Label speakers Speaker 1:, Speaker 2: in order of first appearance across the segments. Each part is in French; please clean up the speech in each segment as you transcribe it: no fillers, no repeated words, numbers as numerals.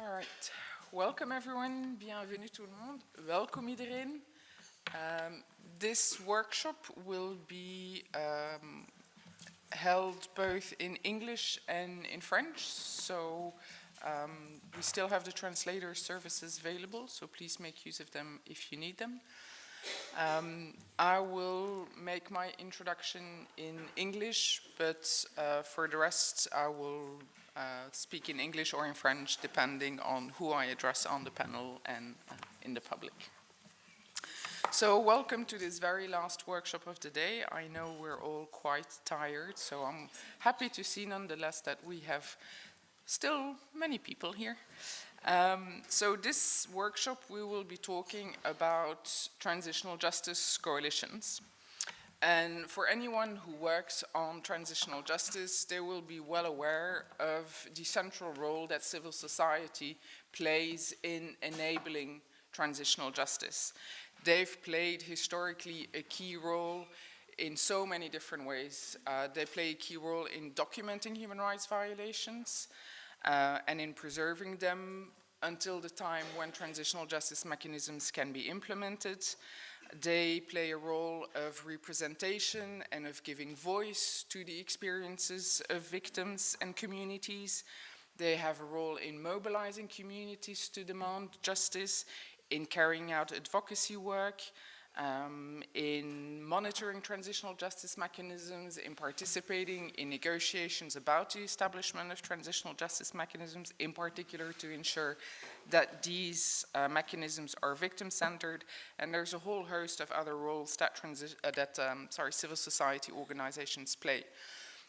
Speaker 1: All right. Welcome everyone. Bienvenue tout le monde. Welkom iedereen. This workshop will be held both in English and in French. So we still have the translator services available, so please make use of them if you need them. I will make my introduction in English, but for the rest I will speak in English or in French, depending on who I address on the panel and in the public. So welcome to this very last workshop of the day. I know we're all quite tired, so I'm happy to see nonetheless that we have still many people here. So this workshop we will be talking about transitional justice coalitions. And for anyone who works on transitional justice, they will be well aware of the central role that civil society plays in enabling transitional justice. They've played historically a key role in so many different ways. They play a key role in documenting human rights violations and in preserving them until the time when transitional justice mechanisms can be implemented. They play a role of representation and of giving voice to the experiences of victims and communities. They have a role in mobilizing communities to demand justice, in carrying out advocacy work, in monitoring transitional justice mechanisms, in participating in negotiations about the establishment of transitional justice mechanisms, in particular to ensure that these mechanisms are victim-centered, and there's a whole host of other roles that civil society organizations play.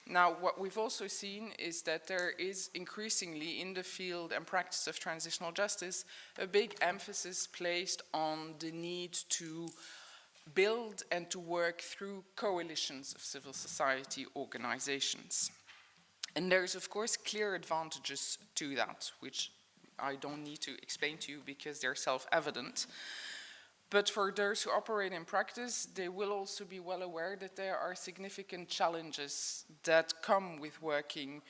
Speaker 1: Now, what we've also seen is that there is increasingly in the field and practice of transitional justice a big emphasis placed on the need to build and to work through coalitions of civil society organizations. And there's, of course, clear advantages to that, which I don't need to explain to you because they're self-evident. But for those who operate in practice, they will also be well aware that there are significant challenges that come with working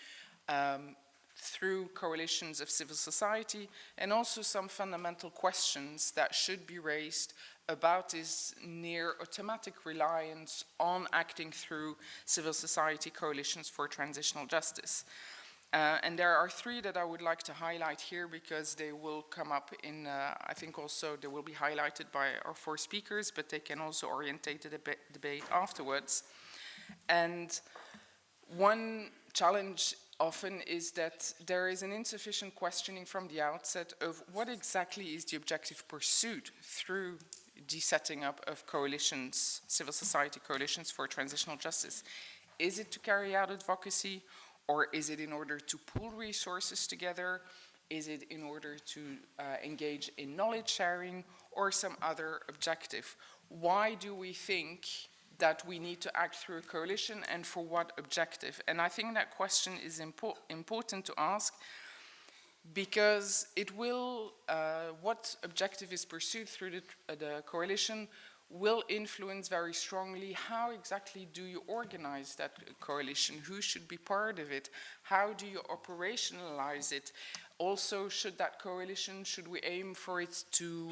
Speaker 1: through coalitions of civil society, and also some fundamental questions that should be raised about this near automatic reliance on acting through civil society coalitions for transitional justice. And there are three that I would like to highlight here because they will come up in, I think also they will be highlighted by our four speakers, but they can also orientate the debate afterwards. And one challenge often is that there is an insufficient questioning from the outset of what exactly is the objective pursued through the setting up of coalitions, civil society coalitions for transitional justice. Is it to carry out advocacy? Or is it in order to pool resources together? Is it in order to engage in knowledge sharing or some other objective? Why do we think that we need to act through a coalition and for what objective? And I think that question is important to ask because it will, what objective is pursued through the coalition will influence very strongly how exactly do you organize that coalition, who should be part of it, how do you operationalize it. Also, should that coalition, should we aim for it to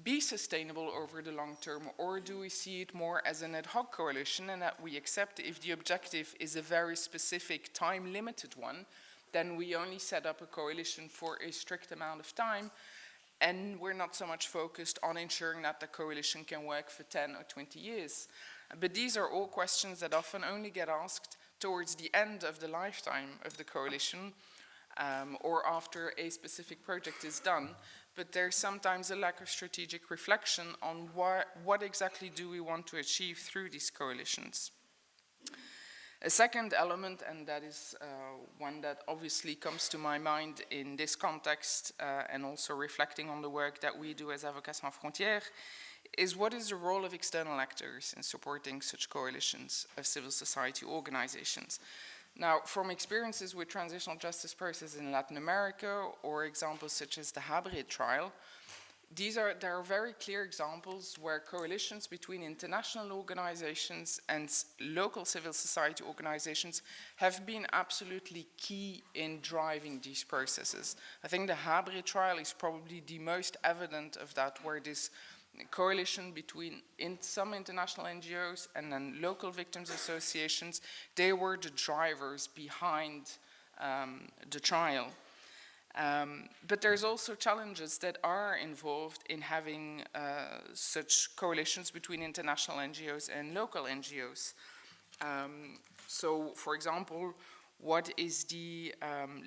Speaker 1: be sustainable over the long term, or do we see it more as an ad hoc coalition and that we accept if the objective is a very specific time-limited one, then we only set up a coalition for a strict amount of time, and we're not so much focused on ensuring that the coalition can work for 10 or 20 years. But these are all questions that often only get asked towards the end of the lifetime of the coalition or after a specific project is done. But there's sometimes a lack of strategic reflection on what exactly do we want to achieve through these coalitions. A second element, and that is one that obviously comes to my mind in this context and also reflecting on the work that we do as Avocats Sans Frontières, is what is the role of external actors in supporting such coalitions of civil society organizations. Now, from experiences with transitional justice processes in Latin America or examples such as the Habre trial, there are very clear examples where coalitions between international organizations and local civil society organizations have been absolutely key in driving these processes. I think the Habre trial is probably the most evident of that, where this coalition between some international NGOs and then local victims associations, they were the drivers behind the trial. But there's also challenges that are involved in having such coalitions between international NGOs and local NGOs. So, for example, what is the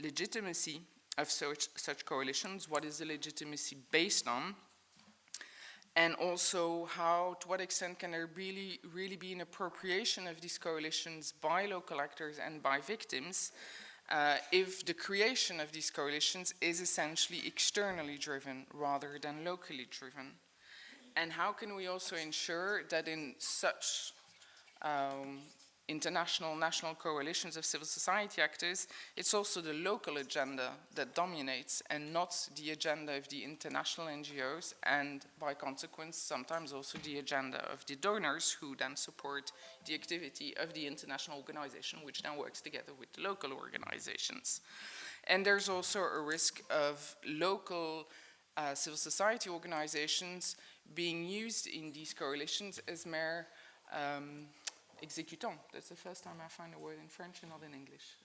Speaker 1: legitimacy of such coalitions? What is the legitimacy based on? And also, to what extent can there really be an appropriation of these coalitions by local actors and by victims if the creation of these coalitions is essentially externally driven rather than locally driven? And how can we also ensure that in such international, national coalitions of civil society actors, it's also the local agenda that dominates and not the agenda of the international NGOs, and by consequence, sometimes also the agenda of the donors who then support the activity of the international organization, which then works together with the local organizations. And there's also a risk of local civil society organizations being used in these coalitions as mere exécutants. That's the first time I find a word in French and not in English.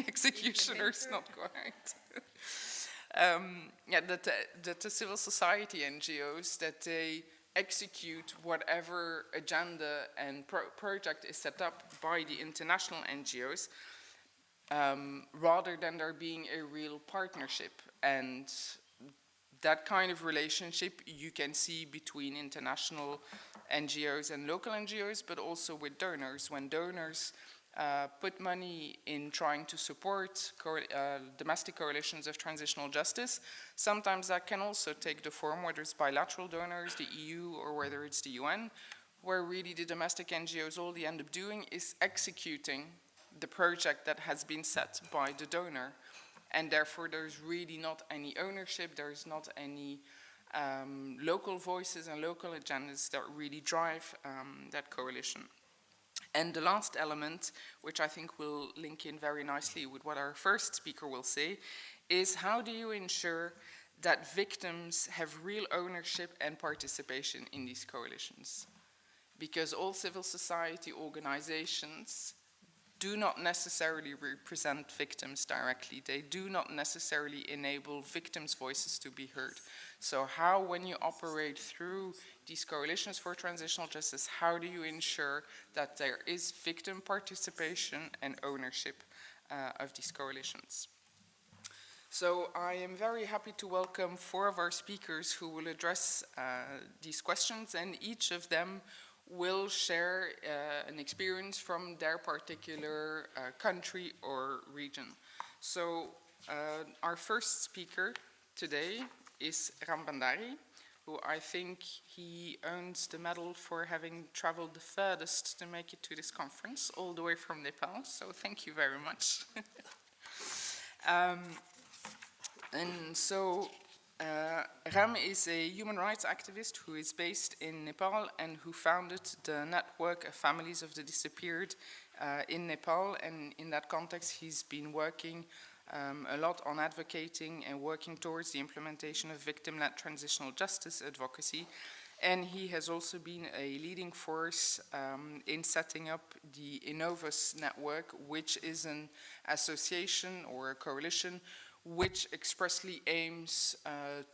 Speaker 1: Executioners, not quite. That the civil society NGOs, that they execute whatever agenda and project is set up by the international NGOs, rather than there being a real partnership. And that kind of relationship you can see between international NGOs and local NGOs, but also with donors. When donors put money in trying to support domestic coalitions of transitional justice, sometimes that can also take the form, whether it's bilateral donors, the EU, or whether it's the UN, where really the domestic NGOs, all they end up doing is executing the project that has been set by the donor. And therefore, there's really not any ownership, there's not any local voices and local agendas that really drive that coalition. And the last element, which I think will link in very nicely with what our first speaker will say, is how do you ensure that victims have real ownership and participation in these coalitions? Because all civil society organizations do not necessarily represent victims directly. They do not necessarily enable victims' voices to be heard. So how, when you operate through these coalitions for transitional justice, how do you ensure that there is victim participation and ownership of these coalitions? So I am very happy to welcome 4 of our speakers who will address these questions, and each of them will share an experience from their particular country or region. So our first speaker today is Ram Bhandari, who I think he earns the medal for having traveled the furthest to make it to this conference, all the way from Nepal, so thank you very much. And so Ram is a human rights activist who is based in Nepal and who founded the network of families of the disappeared in Nepal. And in that context, he's been working a lot on advocating and working towards the implementation of victim-led transitional justice advocacy. And he has also been a leading force in setting up the Innovus network, which is an association or a coalition which expressly aims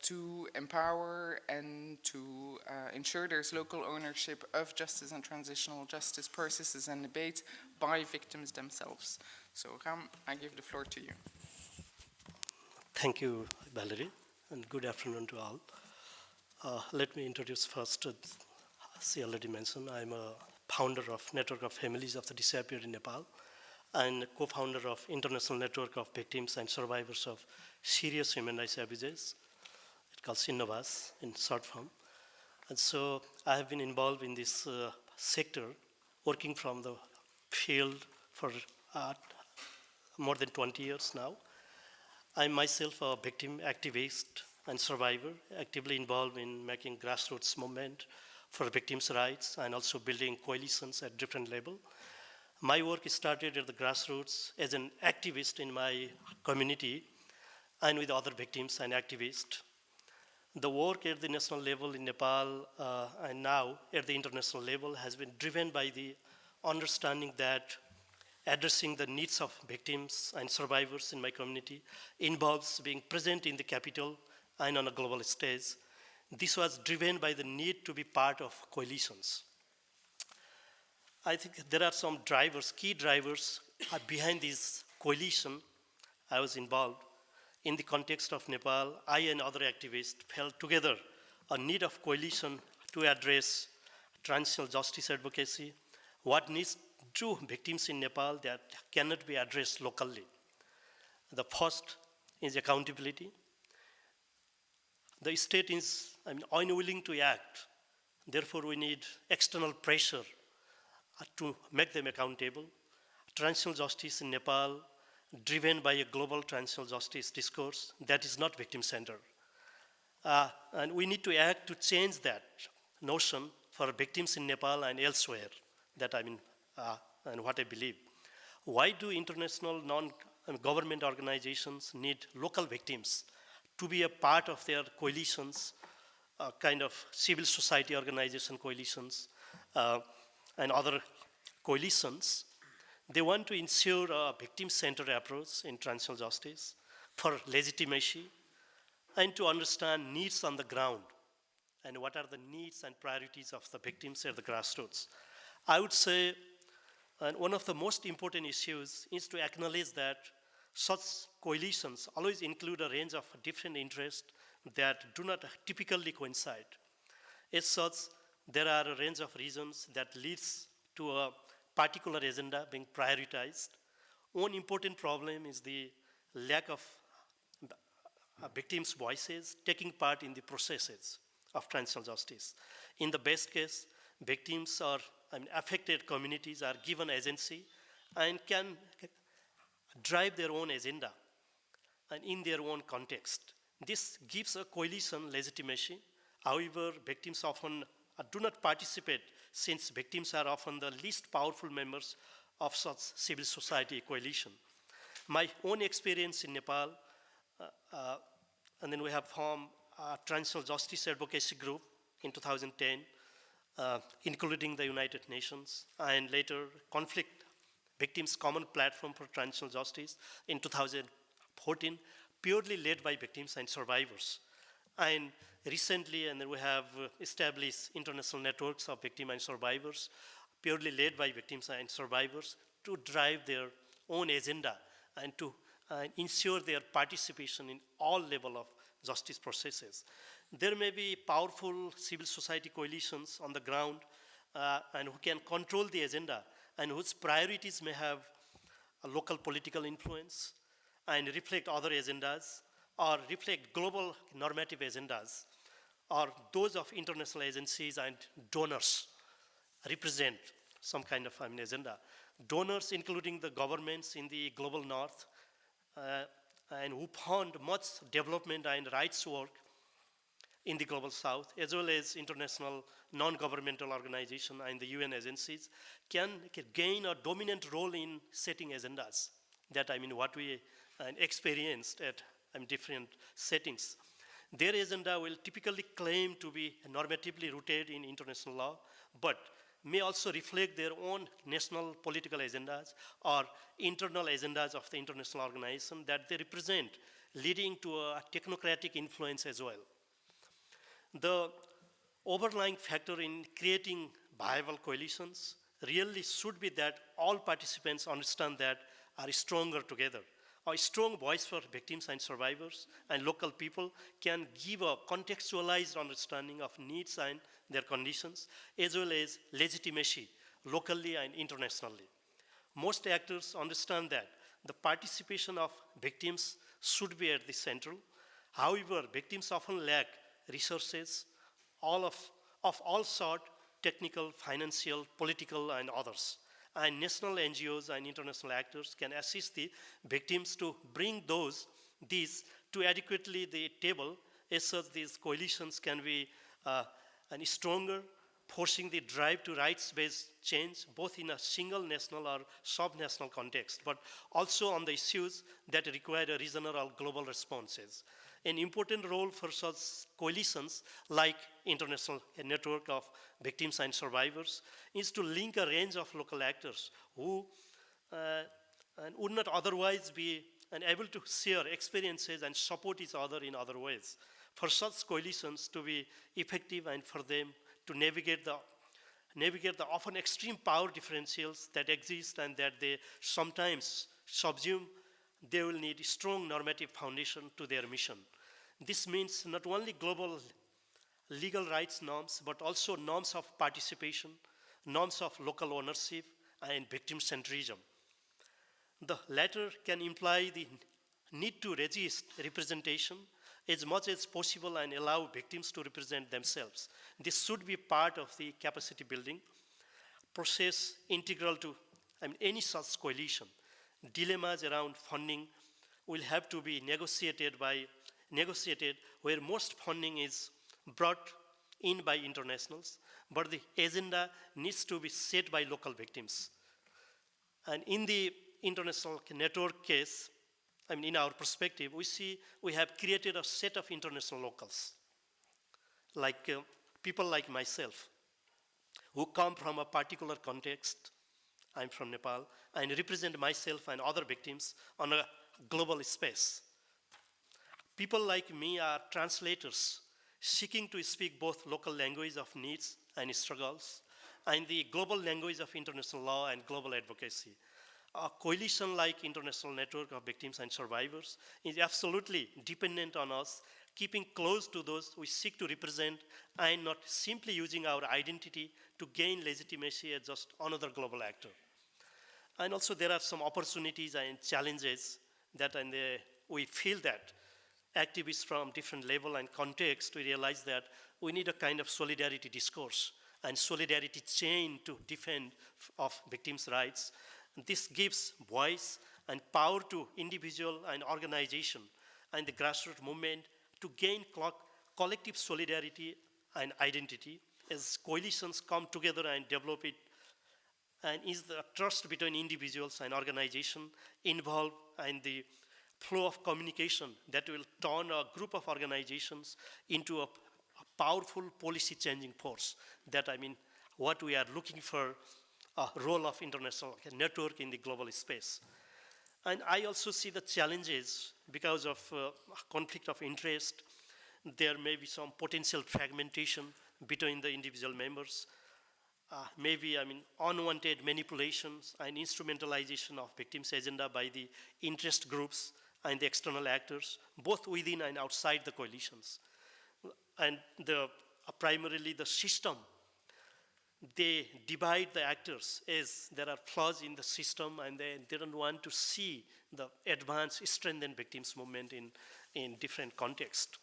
Speaker 1: to empower and to ensure there's local ownership of justice and transitional justice processes and debates by victims themselves. So Ram, I give the floor to you.
Speaker 2: Thank you, Valerie, and good afternoon to all. Let me introduce first, she already mentioned, I'm a founder of Network of Families of the Disappeared in Nepal, and co-founder of International Network of Victims and Survivors of Serious Human Rights Abuses. It's called Innovus in short form. And so I have been involved in this sector, working from the field for more than 20 years now. I'm myself a victim activist and survivor, actively involved in making grassroots movement for victims' rights and also building coalitions at different levels. My work started at the grassroots as an activist in my community and with other victims and activists. The work at the national level in Nepal and now at the international level has been driven by the understanding that addressing the needs of victims and survivors in my community involves being present in the capital and on a global stage. This was driven by the need to be part of coalitions. I think there are some drivers, key drivers behind this coalition I was involved. In the context of Nepal, I and other activists felt together a need of coalition to address transitional justice advocacy, what needs to victims in Nepal that cannot be addressed locally. The first is accountability. The state is unwilling to act. Therefore, we need external pressure to make them accountable. Transitional justice in Nepal, driven by a global transitional justice discourse that is not victim-centered. And we need to act to change that notion for victims in Nepal and elsewhere, that and what I believe. Why do international non-government organizations need local victims to be a part of their coalitions, kind of civil society organization coalitions, and other coalitions? They want to ensure a victim-centered approach in transitional justice for legitimacy and to understand needs on the ground and what are the needs and priorities of the victims at the grassroots. I would say one of the most important issues is to acknowledge that such coalitions always include a range of different interests that do not typically coincide. As such, there are a range of reasons that leads to a particular agenda being prioritized. One important problem is the lack of victims' voices taking part in the processes of transitional justice. In the best case, victims or affected communities are given agency and can drive their own agenda and in their own context. This gives a coalition legitimacy. However, victims often do not participate since victims are often the least powerful members of such civil society coalition. My own experience in Nepal, and then we have formed a transitional justice advocacy group in 2010, including the United Nations, and later Conflict Victims Common Platform for Transitional Justice in 2014, purely led by victims and survivors. And recently, and then we have established international networks of victims and survivors, purely led by victims and survivors, to drive their own agenda and to ensure their participation in all levels of justice processes. There may be powerful civil society coalitions on the ground and who can control the agenda and whose priorities may have a local political influence and reflect other agendas or reflect global normative agendas, or those of international agencies and donors represent some kind of agenda. Donors, including the governments in the global north, and who fund much development and rights work in the global south, as well as international non-governmental organizations and the UN agencies, can gain a dominant role in setting agendas. That what we experienced at different settings. Their agenda will typically claim to be normatively rooted in international law, but may also reflect their own national political agendas or internal agendas of the international organization that they represent, leading to a technocratic influence as well. The overlying factor in creating viable coalitions really should be that all participants understand that are stronger together. A strong voice for victims and survivors and local people can give a contextualized understanding of needs and their conditions, as well as legitimacy locally and internationally. Most actors understand that the participation of victims should be at the central. However, victims often lack resources of all sorts, technical, financial, political, and others. And national NGOs and international actors can assist the victims to bring those these to adequately the table, as such these coalitions can be and stronger, forcing the drive to rights-based change, both in a single national or sub-national context, but also on the issues that require a regional or global responses. An important role for such coalitions, like International Network of Victims and Survivors, is to link a range of local actors who and would not otherwise be able to share experiences and support each other in other ways. For such coalitions to be effective and for them to navigate the often extreme power differentials that exist and that they sometimes subsume, they will need a strong normative foundation to their mission. This means not only global legal rights norms, but also norms of participation, norms of local ownership, and victim-centrism. The latter can imply the need to resist representation as much as possible and allow victims to represent themselves. This should be part of the capacity building process integral to any such coalition. Dilemmas around funding will have to be negotiated where most funding is brought in by internationals, but the agenda needs to be set by local victims. And in the international network case, in our perspective, we have created a set of international locals, like people like myself, who come from a particular context. I'm from Nepal, and represent myself and other victims on a global space. People like me are translators, seeking to speak both local language of needs and struggles, and the global language of international law and global advocacy. A coalition like International Network of Victims and Survivors is absolutely dependent on us, keeping close to those we seek to represent and not simply using our identity to gain legitimacy as just another global actor. And also there are some opportunities and challenges that we feel that activists from different level and context, we realize that we need a kind of solidarity discourse and solidarity chain to defend of victims' rights. This gives voice and power to individual and organization and the grassroots movement to gain collective solidarity and identity as coalitions come together and develop it, and is the trust between individuals and organization involved in the flow of communication that will turn a group of organizations into a powerful policy changing force. That what we are looking for, a role of international network in the global space. And I also see the challenges because of conflict of interest. There may be some potential fragmentation between the individual members. Maybe unwanted manipulations and instrumentalization of victims' agenda by the interest groups and the external actors, both within and outside the coalitions. And primarily the system, they divide the actors as there are flaws in the system, and they don't want to see the advanced, strengthened victims movement in different contexts.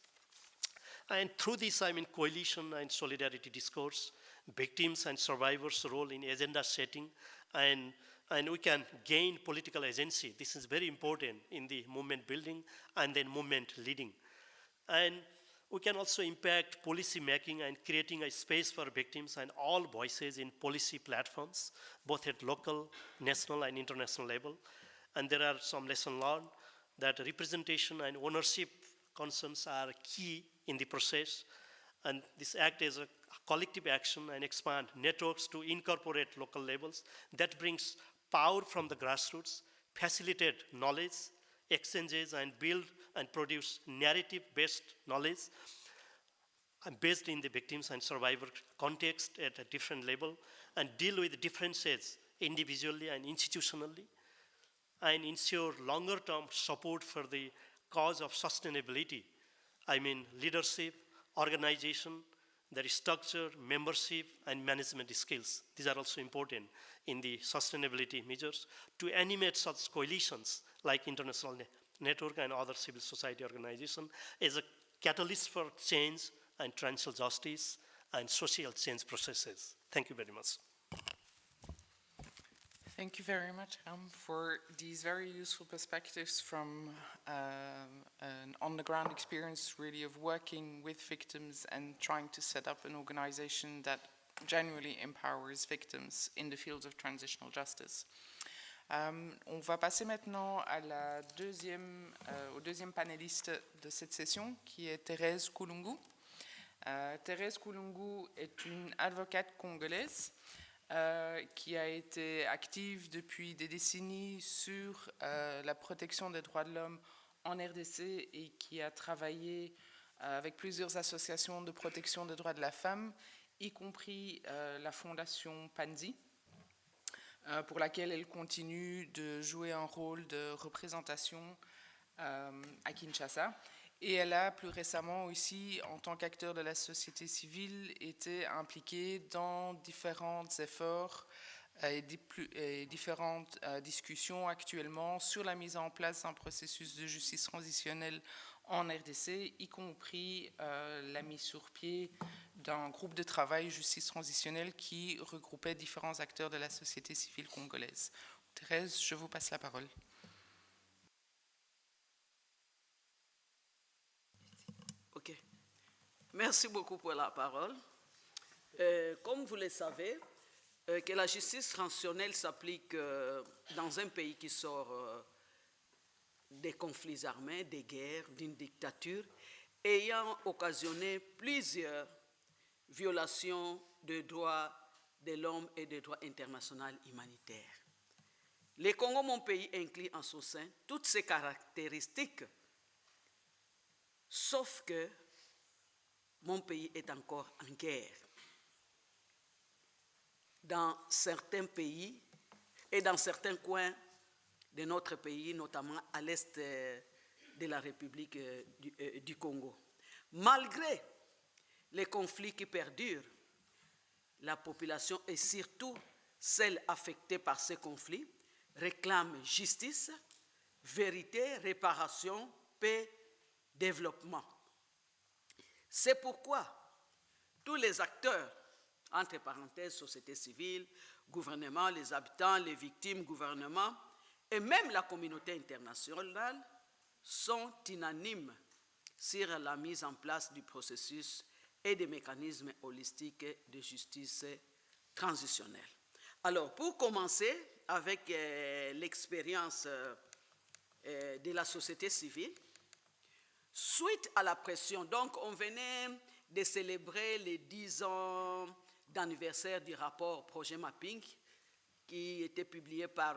Speaker 2: And through this, coalition and solidarity discourse, victims and survivors' role in agenda setting, and we can gain political agency. This is very important in the movement building and then movement leading. And we can also impact policy making and creating a space for victims and all voices in policy platforms, both at local, national, and international level. And there are some lessons learned that representation and ownership concerns are key in the process. And this act as a collective action and expand networks to incorporate local levels that brings power from the grassroots, facilitate knowledge exchanges, and build and produce narrative-based knowledge based in the victims and survivor context at a different level, and deal with differences individually and institutionally, and ensure longer-term support for the cause of sustainability. Leadership, organization, there is structure, membership, and management skills. These are also important in the sustainability measures to animate such coalitions like International Network and other civil society organizations as a catalyst for change and transitional justice and social change processes. Thank you very much.
Speaker 1: Thank you very much, Ram, for these very useful perspectives from on-the-ground experience really of working with victims and trying to set up an organization that genuinely empowers victims in the fields of transitional justice. On va passer maintenant à au deuxième panéliste de cette session, qui est Thérèse Kulungu. Thérèse Kulungu est une avocate congolaise qui a été active depuis des décennies sur la protection des droits de l'homme en RDC et qui a travaillé avec plusieurs associations de protection des droits de la femme, y compris la fondation Panzi, pour laquelle elle continue de jouer un rôle de représentation à Kinshasa. Et elle a plus récemment aussi, en tant qu'acteur de la société civile, été impliquée dans différents efforts et différentes discussions actuellement sur la mise en place d'un processus de justice transitionnelle en RDC, y compris la mise sur pied d'un groupe de travail justice transitionnelle qui regroupait différents acteurs de la société civile congolaise. Thérèse, je vous passe la parole.
Speaker 3: Ok. Merci beaucoup pour la parole. Comme vous le savez, que la justice transitionnelle s'applique dans un pays qui sort des conflits armés, des guerres, d'une dictature, ayant occasionné plusieurs violations des droits de l'homme et des droits internationaux humanitaires. Le Congo, mon pays, inclut en son sein toutes ces caractéristiques, sauf que mon pays est encore en guerre. Dans certains pays et dans certains coins de notre pays, notamment à l'est de la République du Congo. Malgré les conflits qui perdurent, la population et surtout celle affectée par ces conflits réclame justice, vérité, réparation, paix, développement. C'est pourquoi tous les acteurs, entre parenthèses, société civile, gouvernement, les habitants, les victimes, gouvernement, et même la communauté internationale sont unanimes sur la mise en place du processus et des mécanismes holistiques de justice transitionnelle. Alors, pour commencer avec l'expérience de la société civile, suite à la pression, donc on venait de célébrer les 10 ans d'anniversaire du rapport Projet Mapping qui était publié par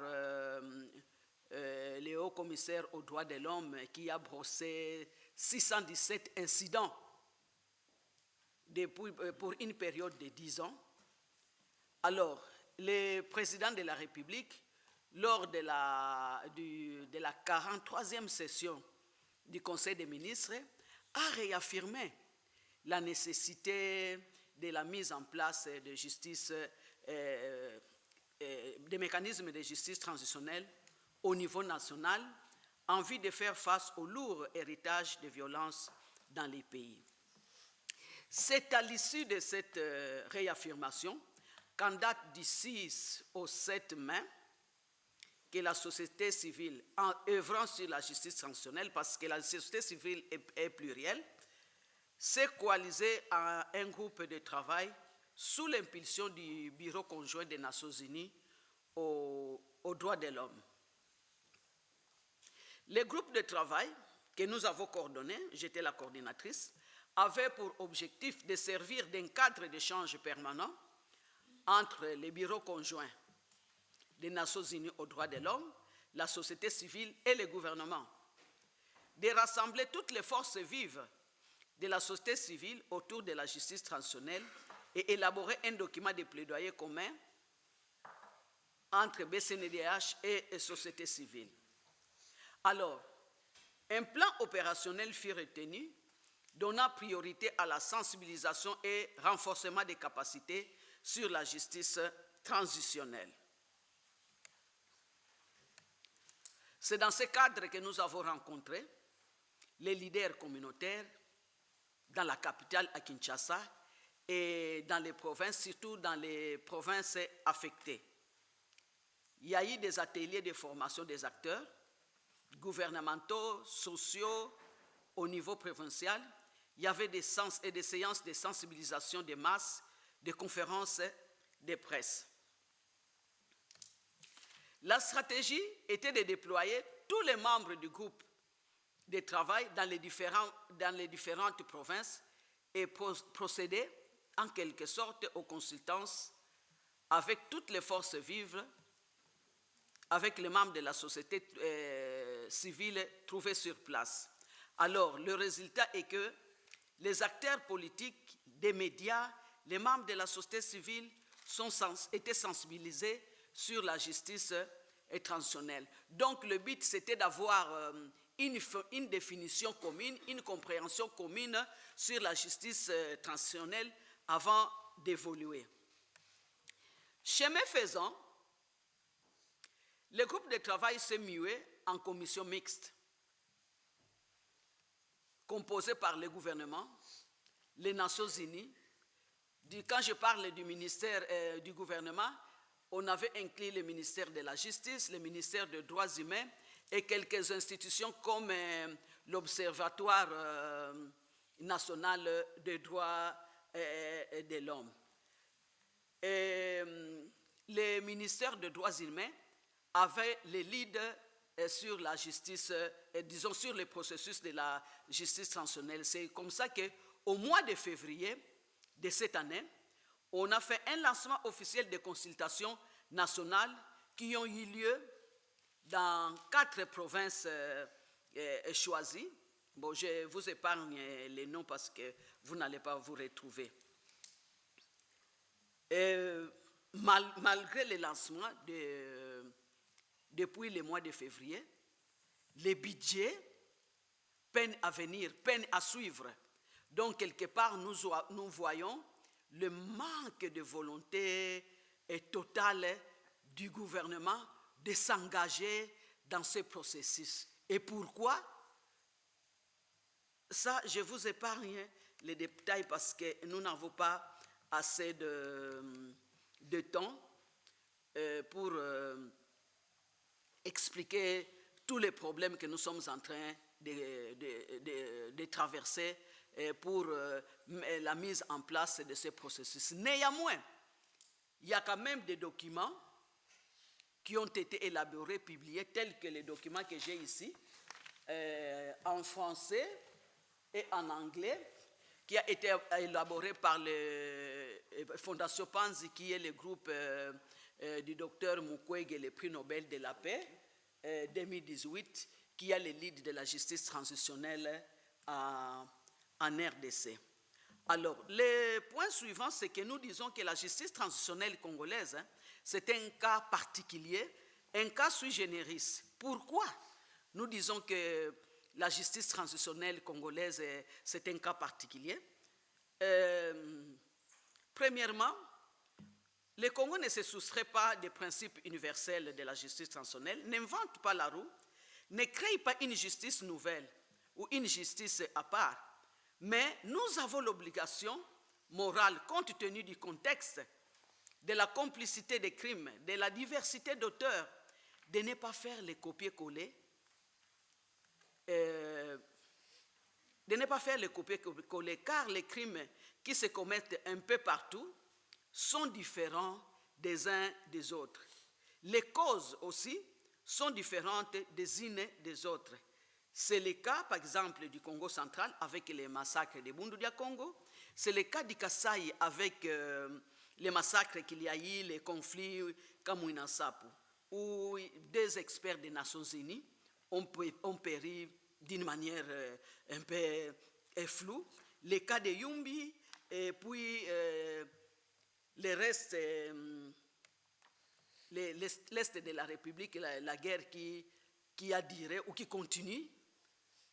Speaker 3: le haut-commissaire aux droits de l'homme qui a brossé 617 incidents pour une période de 10 ans. Alors, le président de la République, lors de la 43e session du Conseil des ministres, a réaffirmé la nécessité de la mise en place de justice, des mécanismes de justice transitionnelle au niveau national en vue de faire face au lourd héritage de violences dans les pays. C'est à l'issue de cette réaffirmation qu'en date du 6 au 7 mai, que la société civile, en œuvrant sur la justice transitionnelle, parce que la société civile est plurielle, s'est coalisée à un groupe de travail sous l'impulsion du Bureau conjoint des Nations Unies aux droits de l'homme. Le groupe de travail que nous avons coordonné, j'étais la coordinatrice, avait pour objectif de servir d'un cadre d'échange permanent entre les bureaux conjoints des Nations Unies aux droits de l'homme, la société civile et le gouvernement, de rassembler toutes les forces vives de la société civile autour de la justice transitionnelle et élaborer un document de plaidoyer commun entre BCNDH et société civile. Alors, un plan opérationnel fut retenu, donnant priorité à la sensibilisation et renforcement des capacités sur la justice transitionnelle. C'est dans ce cadre que nous avons rencontré les leaders communautaires dans la capitale à Kinshasa et dans les provinces, surtout dans les provinces affectées. Il y a eu des ateliers de formation des acteurs gouvernementaux, sociaux au niveau provincial, il y avait des séances de sensibilisation des masses, des conférences de presse. La stratégie était de déployer tous les membres du groupe de travail dans les différentes provinces et procéder en quelque sorte aux consultances avec toutes les forces vives, avec les membres de la société civile trouvés sur place. Alors, le résultat est que les acteurs politiques, des médias, les membres de la société civile étaient sensibilisés sur la justice transitionnelle. Donc, le but, c'était d'avoir une définition commune, une compréhension commune sur la justice transitionnelle avant d'évoluer. Chemin faisant, le groupe de travail s'est mué en commission mixte, composée par le gouvernement, les Nations Unies. Quand je parle du ministère du gouvernement, on avait inclus le ministère de la Justice, le ministère des Droits humains et quelques institutions comme l'Observatoire national des droits de l'homme. Le ministère des Droits humains avait le lead sur la justice, disons sur le processus de la justice transitionnelle. C'est comme ça qu'au mois de février de cette année, on a fait un lancement officiel de consultations nationales qui ont eu lieu dans 4 provinces choisies. Bon, je vous épargne les noms parce que vous n'allez pas vous retrouver. Malgré le lancement depuis le mois de février, les budgets peinent à venir, peinent à suivre. Donc, quelque part, nous voyons le manque de volonté totale du gouvernement de s'engager dans ce processus. Et pourquoi? Ça, je vous épargne les détails parce que nous n'avons pas assez de temps pour expliquer tous les problèmes que nous sommes en train de traverser pour la mise en place de ce processus. Néanmoins, il y a quand même des documents qui ont été élaborés, publiés, tels que les documents que j'ai ici, en français et en anglais, qui a été élaboré par la Fondation Panzi, qui est le groupe du docteur Mukwege, le prix Nobel de la paix 2018, qui a le lead de la justice transitionnelle en RDC. Alors, le point suivant, c'est que nous disons que la justice transitionnelle congolaise, c'est un cas particulier, un cas sui generis. Pourquoi nous disons que la justice transitionnelle congolaise, c'est un cas particulier? Premièrement, le Congo ne se soustrait pas des principes universels de la justice transitionnelle, n'invente pas la roue, ne crée pas une justice nouvelle ou une justice à part. Mais nous avons l'obligation morale, compte tenu du contexte, de la complicité des crimes, de la diversité d'auteurs, de ne pas faire les copier-coller, car les crimes qui se commettent un peu partout sont différents des uns des autres. Les causes aussi sont différentes des unes des autres. C'est le cas, par exemple, du Congo central avec les massacres de Bundu-Dia Congo. C'est le cas du Kasaï avec les massacres qu'il y a eu, les conflits Kamouina Sapu, où des experts des Nations Unies ont péri d'une manière un peu floue. Le cas de Yumbi, et puis le reste, l'Est de la République, la guerre qui a duré ou qui continue,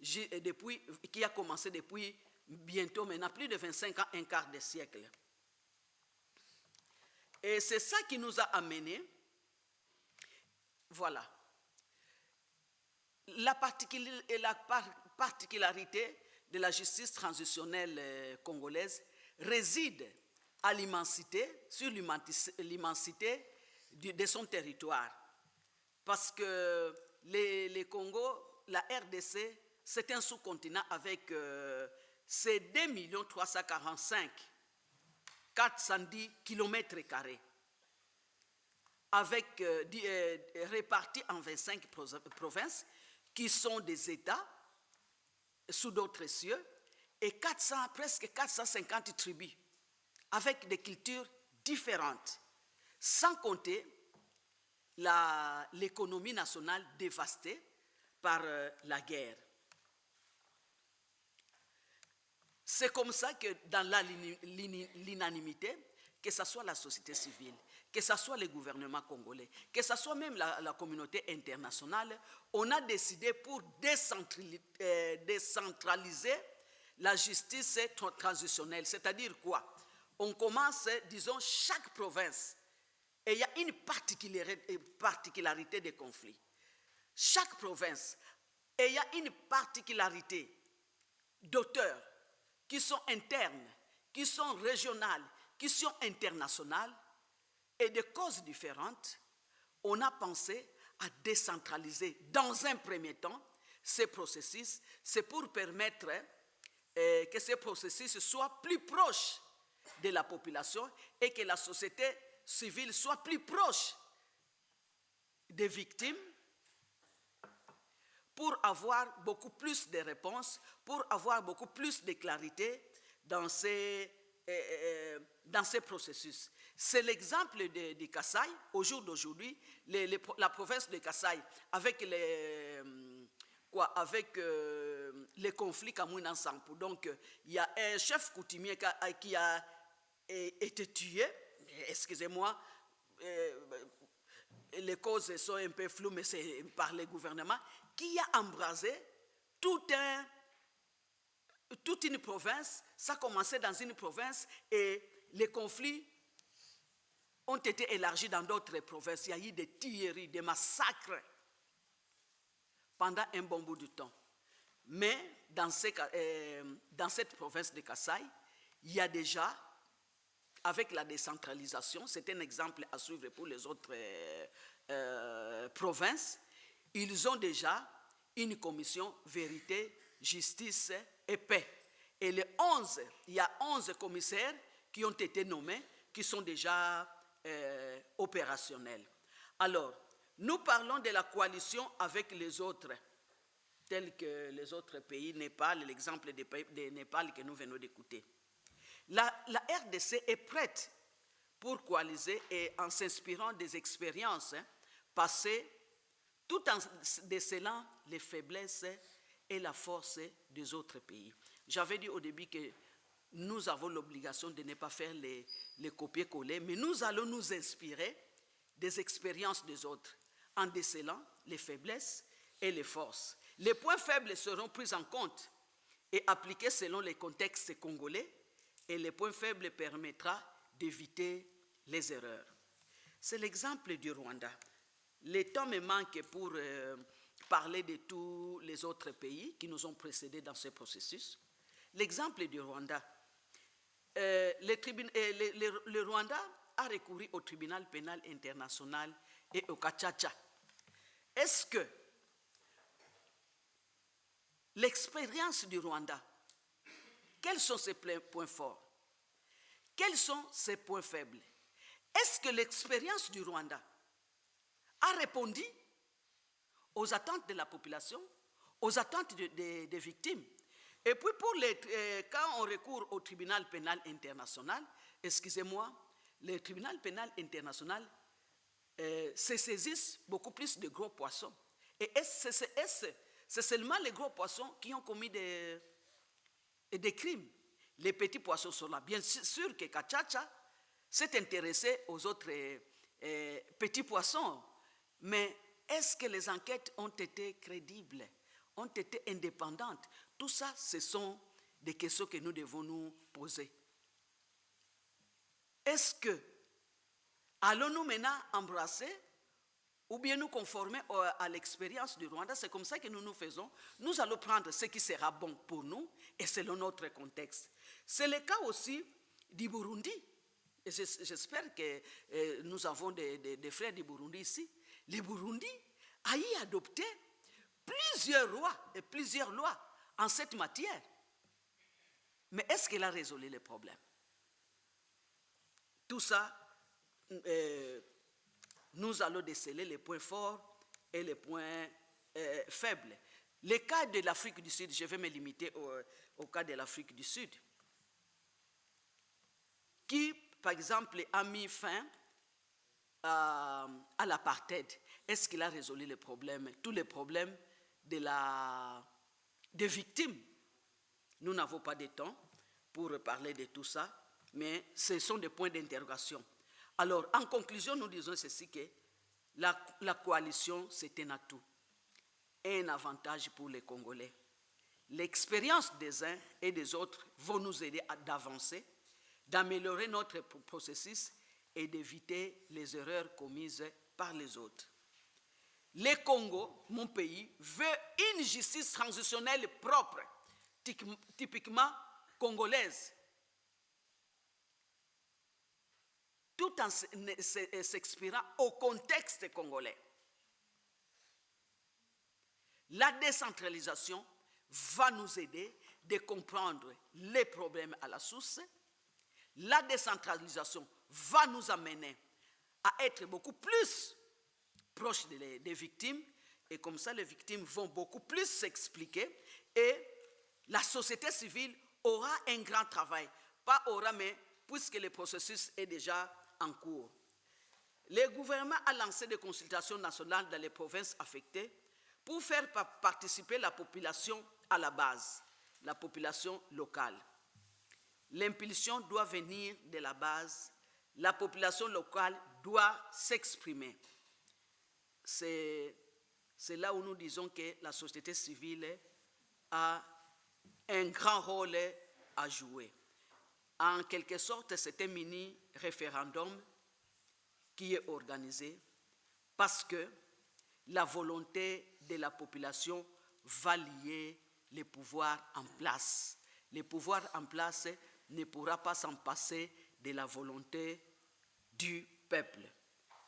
Speaker 3: qui a commencé depuis bientôt maintenant plus de 25 ans, un quart de siècle. Et c'est ça qui nous a amené, voilà. La particularité de la justice transitionnelle congolaise réside à l'immensité, sur l'immensité de son territoire. Parce que le Congo, la RDC, c'est un sous-continent avec ses 2 345 410 km², avec répartis en 25 provinces qui sont des États sous d'autres cieux et presque 450 tribus avec des cultures différentes, sans compter l'économie nationale dévastée par la guerre. C'est comme ça que dans l'unanimité, que ce soit la société civile, que ce soit le gouvernement congolais, que ce soit même la communauté internationale, on a décidé pour décentraliser la justice transitionnelle. C'est-à-dire quoi? On commence, disons, chaque province, et il y a une particularité des conflits. Chaque province, et il y a une particularité d'auteurs qui sont internes, qui sont régionales, qui sont internationales, et de causes différentes, on a pensé à décentraliser dans un premier temps ces processus. C'est pour permettre que ces processus soient plus proches de la population et que la société civile soit plus proche des victimes pour avoir beaucoup plus de réponses, pour avoir beaucoup plus de clarité dans ces processus. C'est l'exemple du Kasaï. Au jour d'aujourd'hui, la province de Kasaï, avec les conflits Kamouina Sampo. Donc, il y a un chef coutumier qui a été tué. Excusez-moi, les causes sont un peu floues, mais c'est par le gouvernement, qui a embrasé toute une province. Ça a commencé dans une province et les conflits ont été élargis dans d'autres provinces. Il y a eu des tueries, des massacres pendant un bon bout de temps. Mais dans cette province de Kasaï, il y a déjà, avec la décentralisation, c'est un exemple à suivre pour les autres provinces, ils ont déjà une commission vérité, justice et paix. Et il y a 11 commissaires qui ont été nommés, qui sont déjà opérationnels. Alors, nous parlons de la coalition avec les autres, tels que les autres pays, Népal, l'exemple de Népal que nous venons d'écouter. La RDC est prête pour coaliser et en s'inspirant des expériences passées, tout en décelant les faiblesses et la force des autres pays. J'avais dit au début que nous avons l'obligation de ne pas faire les copier-coller, mais nous allons nous inspirer des expériences des autres en décelant les faiblesses et les forces. Les points faibles seront pris en compte et appliqués selon les contextes congolais, et les points faibles permettra d'éviter les erreurs. C'est l'exemple du Rwanda. Le temps me manque pour parler de tous les autres pays qui nous ont précédés dans ce processus. L'exemple du Rwanda. Le Rwanda a recouru au tribunal pénal international et au Gacaca. Est-ce que l'expérience du Rwanda, quels sont ses points forts? Quels sont ses points faibles? Est-ce que l'expérience du Rwanda a répondu aux attentes de la population, aux attentes des victimes? Et puis quand on recourt au tribunal pénal international, excusez-moi, le tribunal pénal international se saisissent beaucoup plus de gros poissons. Et c'est seulement les gros poissons qui ont commis des crimes. Les petits poissons sont là. Bien sûr que Gacaca s'est intéressé aux autres petits poissons, mais est-ce que les enquêtes ont été crédibles, ont été indépendantes? Tout ça, ce sont des questions que nous devons nous poser. Est-ce que allons-nous maintenant embrasser ou bien nous conformer à l'expérience du Rwanda? C'est comme ça que nous faisons. Nous allons prendre ce qui sera bon pour nous et selon notre contexte. C'est le cas aussi du Burundi. Et j'espère que nous avons des frères du Burundi ici. Le Burundi a adopté plusieurs lois en cette matière. Mais est-ce qu'elle a résolu les problèmes? Tout ça, nous allons déceler les points forts et les points faibles. Le cas de l'Afrique du Sud, je vais me limiter au cas de l'Afrique du Sud, qui, par exemple, a mis fin à l'apartheid. Est-ce qu'il a résolu les problèmes, tous les problèmes des victimes? Nous n'avons pas de temps pour parler de tout ça, mais ce sont des points d'interrogation. Alors, en conclusion, nous disons ceci, que la coalition, c'est un atout, un avantage pour les Congolais. L'expérience des uns et des autres va nous aider d'avancer, d'améliorer notre processus et d'éviter les erreurs commises par les autres. Le Congo, mon pays, veut une justice transitionnelle propre, typiquement congolaise, tout en s'expirant au contexte congolais. La décentralisation va nous aider de comprendre les problèmes à la source. La décentralisation va nous amener à être beaucoup plus proches des victimes, et comme ça les victimes vont beaucoup plus s'expliquer, et la société civile aura un grand travail, pas aura, mais puisque le processus est déjà en cours. Le gouvernement a lancé des consultations nationales dans les provinces affectées pour faire participer la population à la base, la population locale. L'impulsion doit venir de la base, la population locale doit s'exprimer. C'est là où nous disons que la société civile a un grand rôle à jouer. En quelque sorte, c'est un mini-référendum qui est organisé parce que la volonté de la population va lier les pouvoirs en place. Le pouvoir en place ne pourra pas s'en passer de la volonté du peuple.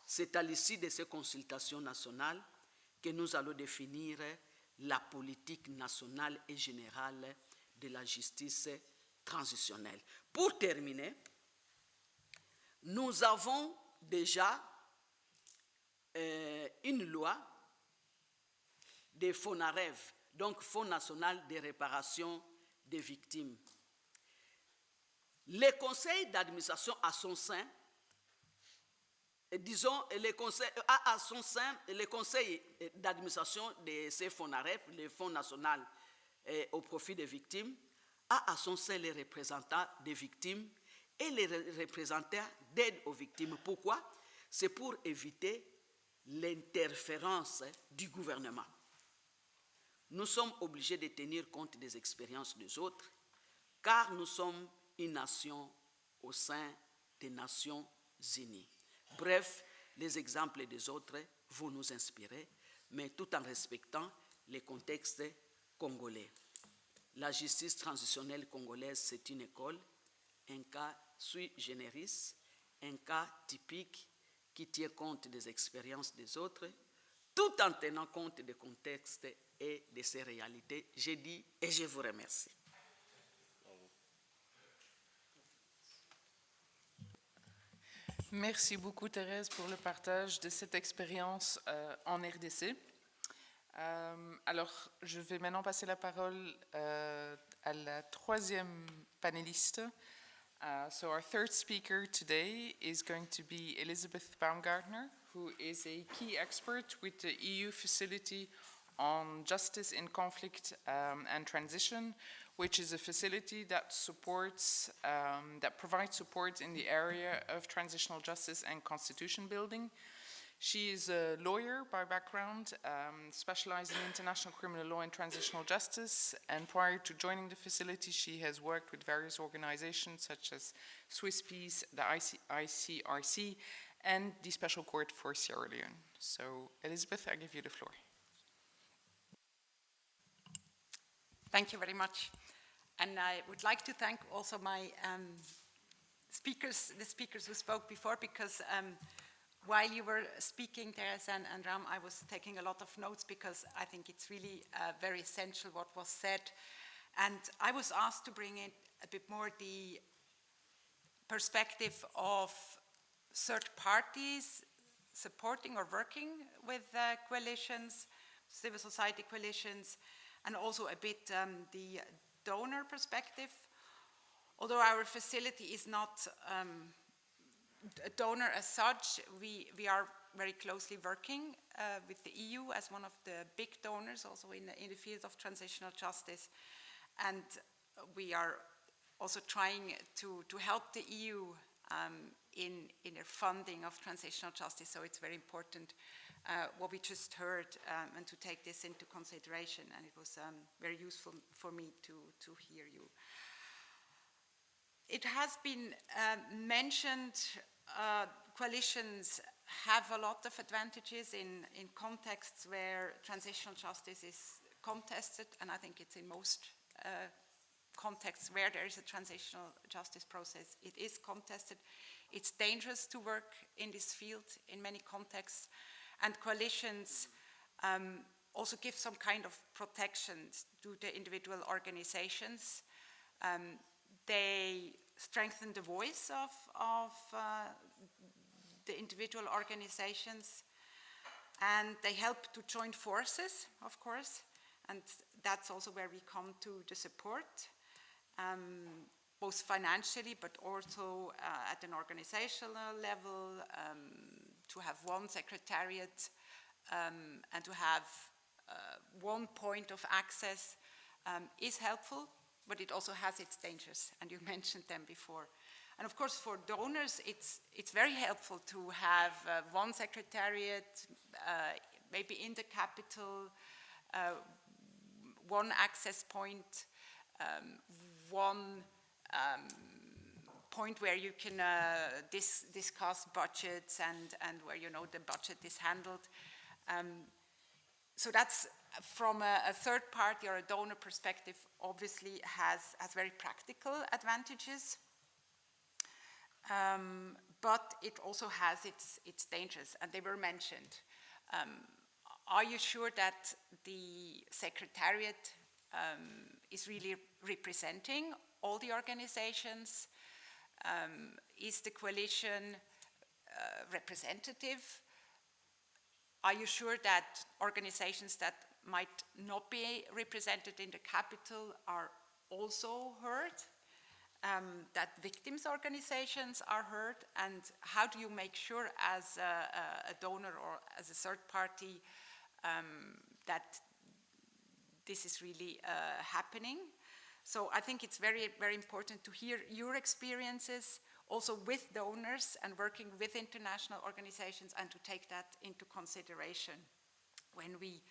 Speaker 3: C'est à l'issue de ces consultations nationales que nous allons définir la politique nationale et générale de la justice transitionnelle. Pour terminer, nous avons déjà une loi de FONAREV, donc Fonds national de réparation des victimes. Le conseil d'administration à son sein, disons, le conseil d'administration de ces FONAREV, le Fonds national au profit des victimes, a à son sein les représentants des victimes et les représentants d'aide aux victimes. Pourquoi? C'est pour éviter l'interférence du gouvernement. Nous sommes obligés de tenir compte des expériences des autres, car nous sommes une nation au sein des Nations Unies. Bref, les exemples des autres vont nous inspirer, mais tout en respectant les contextes congolais. La justice transitionnelle congolaise, c'est une école, un cas sui generis, un cas typique qui tient compte des expériences des autres, tout en tenant compte des contextes et de ces réalités. J'ai dit et je vous remercie.
Speaker 1: Merci beaucoup, Thérèse, pour le partage de cette expérience en RDC. Alors, je vais maintenant passer la parole à la troisième panéliste. So our third speaker today is going to be Elizabeth Baumgartner, who is a key expert with the EU facility on justice in conflict and transition, which is a facility that supports, that provides support in the area of transitional justice and constitution building. She is a lawyer by background, specialized in international criminal law and transitional justice, and prior to joining the facility, she has worked with various organizations such as Swiss Peace, the ICRC, and the Special Court for Sierra Leone. So, Elizabeth, I give you the floor.
Speaker 4: Thank you very much. And I would like to thank also my speakers, the speakers who spoke before, because while you were speaking, Teres and Ram, I was taking a lot of notes because I think it's really very essential what was said. And I was asked to bring in a bit more the perspective of third parties supporting or working with coalitions, civil society coalitions, and also a bit the donor perspective. Although our facility is not a donor as such, we are very closely working with the EU as one of the big donors also in the field of transitional justice. And we are also trying to help the EU in their funding of transitional justice. So it's very important what we just heard and to take this into consideration. And it was very useful for me to hear you. It has been mentioned coalitions have a lot of advantages in contexts where transitional justice is contested, and I think it's in most contexts where there is a transitional justice process, it is contested. It's dangerous to work in this field in many contexts, and coalitions also give some kind of protection to the individual organizations. They strengthen the voice of the individual organizations, and they help to join forces, of course, and that's also where we come to the support, both financially but also at an organizational level, to have one secretariat and to have one point of access is helpful, but it also has its dangers, and you mentioned them before. And of course, for donors, it's very helpful to have one secretariat, maybe in the capital, one access point, one point where you can discuss budgets and where you know the budget is handled. So that's from a third party or a donor perspective, obviously has very practical advantages. But it also has its dangers, and they were mentioned. Are you sure that the Secretariat is really representing all the organizations? Is the coalition representative? Are you sure that organizations that might not be represented in the capital are also heard? That victims' organizations are heard? And how do you make sure as a donor or as a third party that this is really happening? So I think it's very, very important to hear your experiences also with donors and working with international organizations, and to take that into consideration when we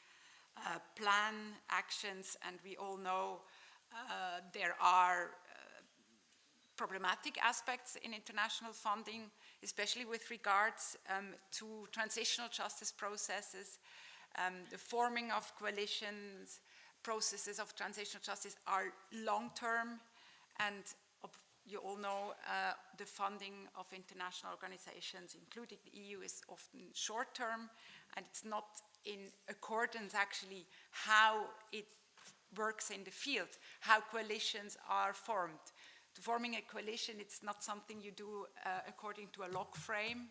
Speaker 4: plan actions. And we all know there are problematic aspects in international funding, especially with regards to transitional justice processes. The forming of coalitions, processes of transitional justice are long-term, and you all know the funding of international organizations, including the EU, is often short-term, and it's not in accordance actually how it works in the field, how coalitions are formed. Forming a coalition, it's not something you do according to a log frame,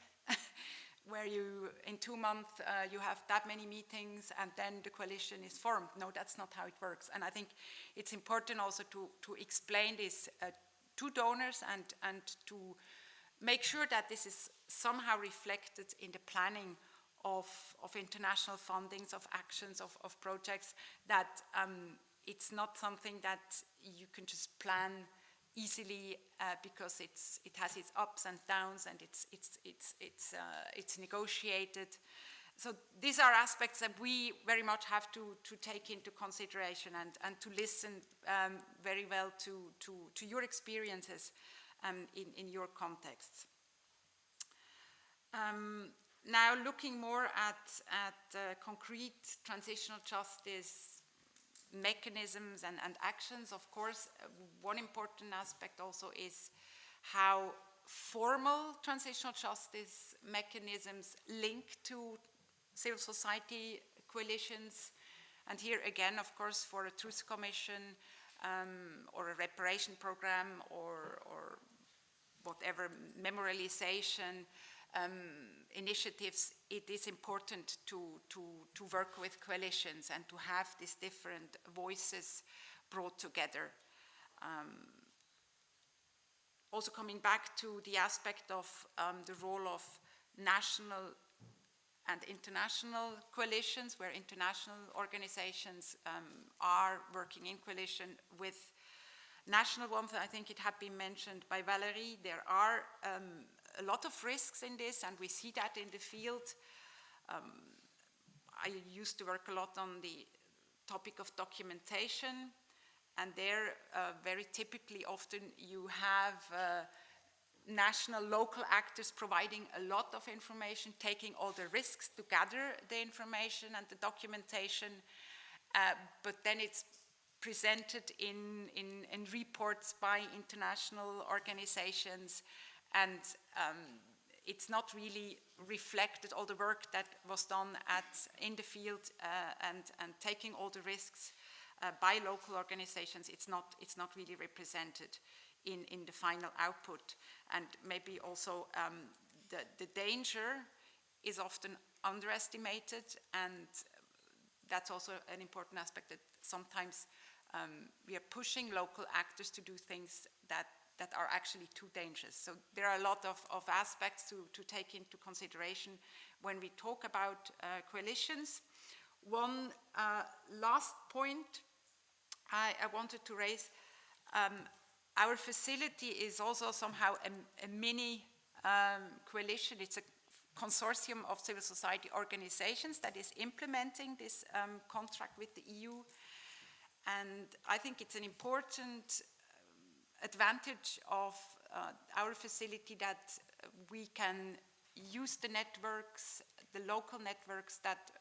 Speaker 4: where you, in 2 months, you have that many meetings and then the coalition is formed. No, that's not how it works. And I think it's important also to explain this to donors and to make sure that this is somehow reflected in the planning of international fundings, of actions, of projects, that it's not something that you can just plan easily because it has its ups and downs, and it's negotiated. So these are aspects that we very much have to take into consideration and to listen very well to your experiences in your contexts. Now, looking more at concrete transitional justice mechanisms and actions, of course, one important aspect also is how formal transitional justice mechanisms linked to civil society coalitions. And here again, of course, for a truth commission or a reparation program or whatever memorialization initiatives, it is important to work with coalitions and to have these different voices brought together. Also coming back to the aspect of the role of national and international coalitions, where international organizations are working in coalition with national ones. I think it had been mentioned by Valerie, there are a lot of risks in this, and we see that in the field. I used to work a lot on the topic of documentation, and there very typically often you have national, local actors providing a lot of information, taking all the risks to gather the information and the documentation, but then it's presented in reports by international organizations, and it's not really reflected all the work that was done in the field and taking all the risks by local organizations. It's not really represented in the final output. And maybe also the danger is often underestimated, and that's also an important aspect, that sometimes we are pushing local actors to do things that are actually too dangerous. So there are a lot of aspects to take into consideration when we talk about coalitions. One last point I wanted to raise. Our facility is also somehow a mini coalition. It's a consortium of civil society organizations that is implementing this contract with the EU. And I think it's an important advantage of our facility that we can use the networks, the local networks that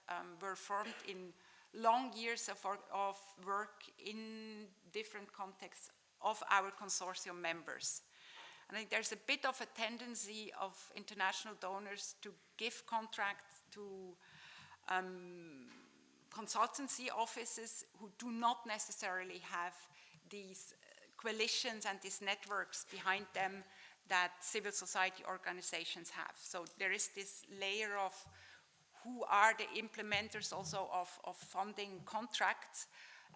Speaker 4: were formed in long years of work in different contexts of our consortium members. And I think there's a bit of a tendency of international donors to give contracts to consultancy offices who do not necessarily have these coalitions and these networks behind them that civil society organizations have. So there is this layer of who are the implementers also of funding contracts,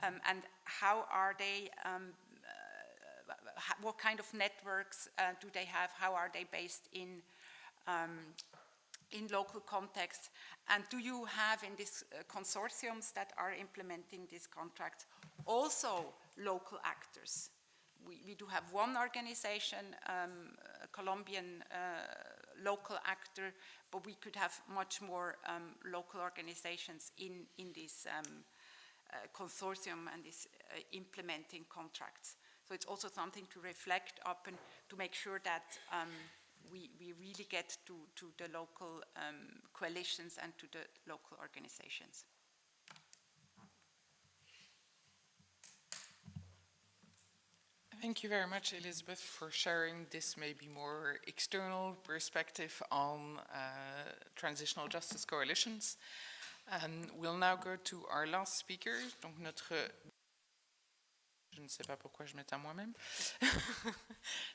Speaker 4: and how are they, what kind of networks do they have, how are they based in local contexts, and do you have in these consortiums that are implementing these contracts also local actors? We do have one organization, a Colombian local actor, but we could have much more local organizations in this consortium and this implementing contracts. So it's also something to reflect up and to make sure that we really get to the local coalitions and to the local organizations.
Speaker 1: Thank you very much, Elizabeth, for sharing this maybe more external perspective on transitional justice coalitions. And we'll now go to our last speaker. Donc je ne sais pas pourquoi je m'éteins moi-même.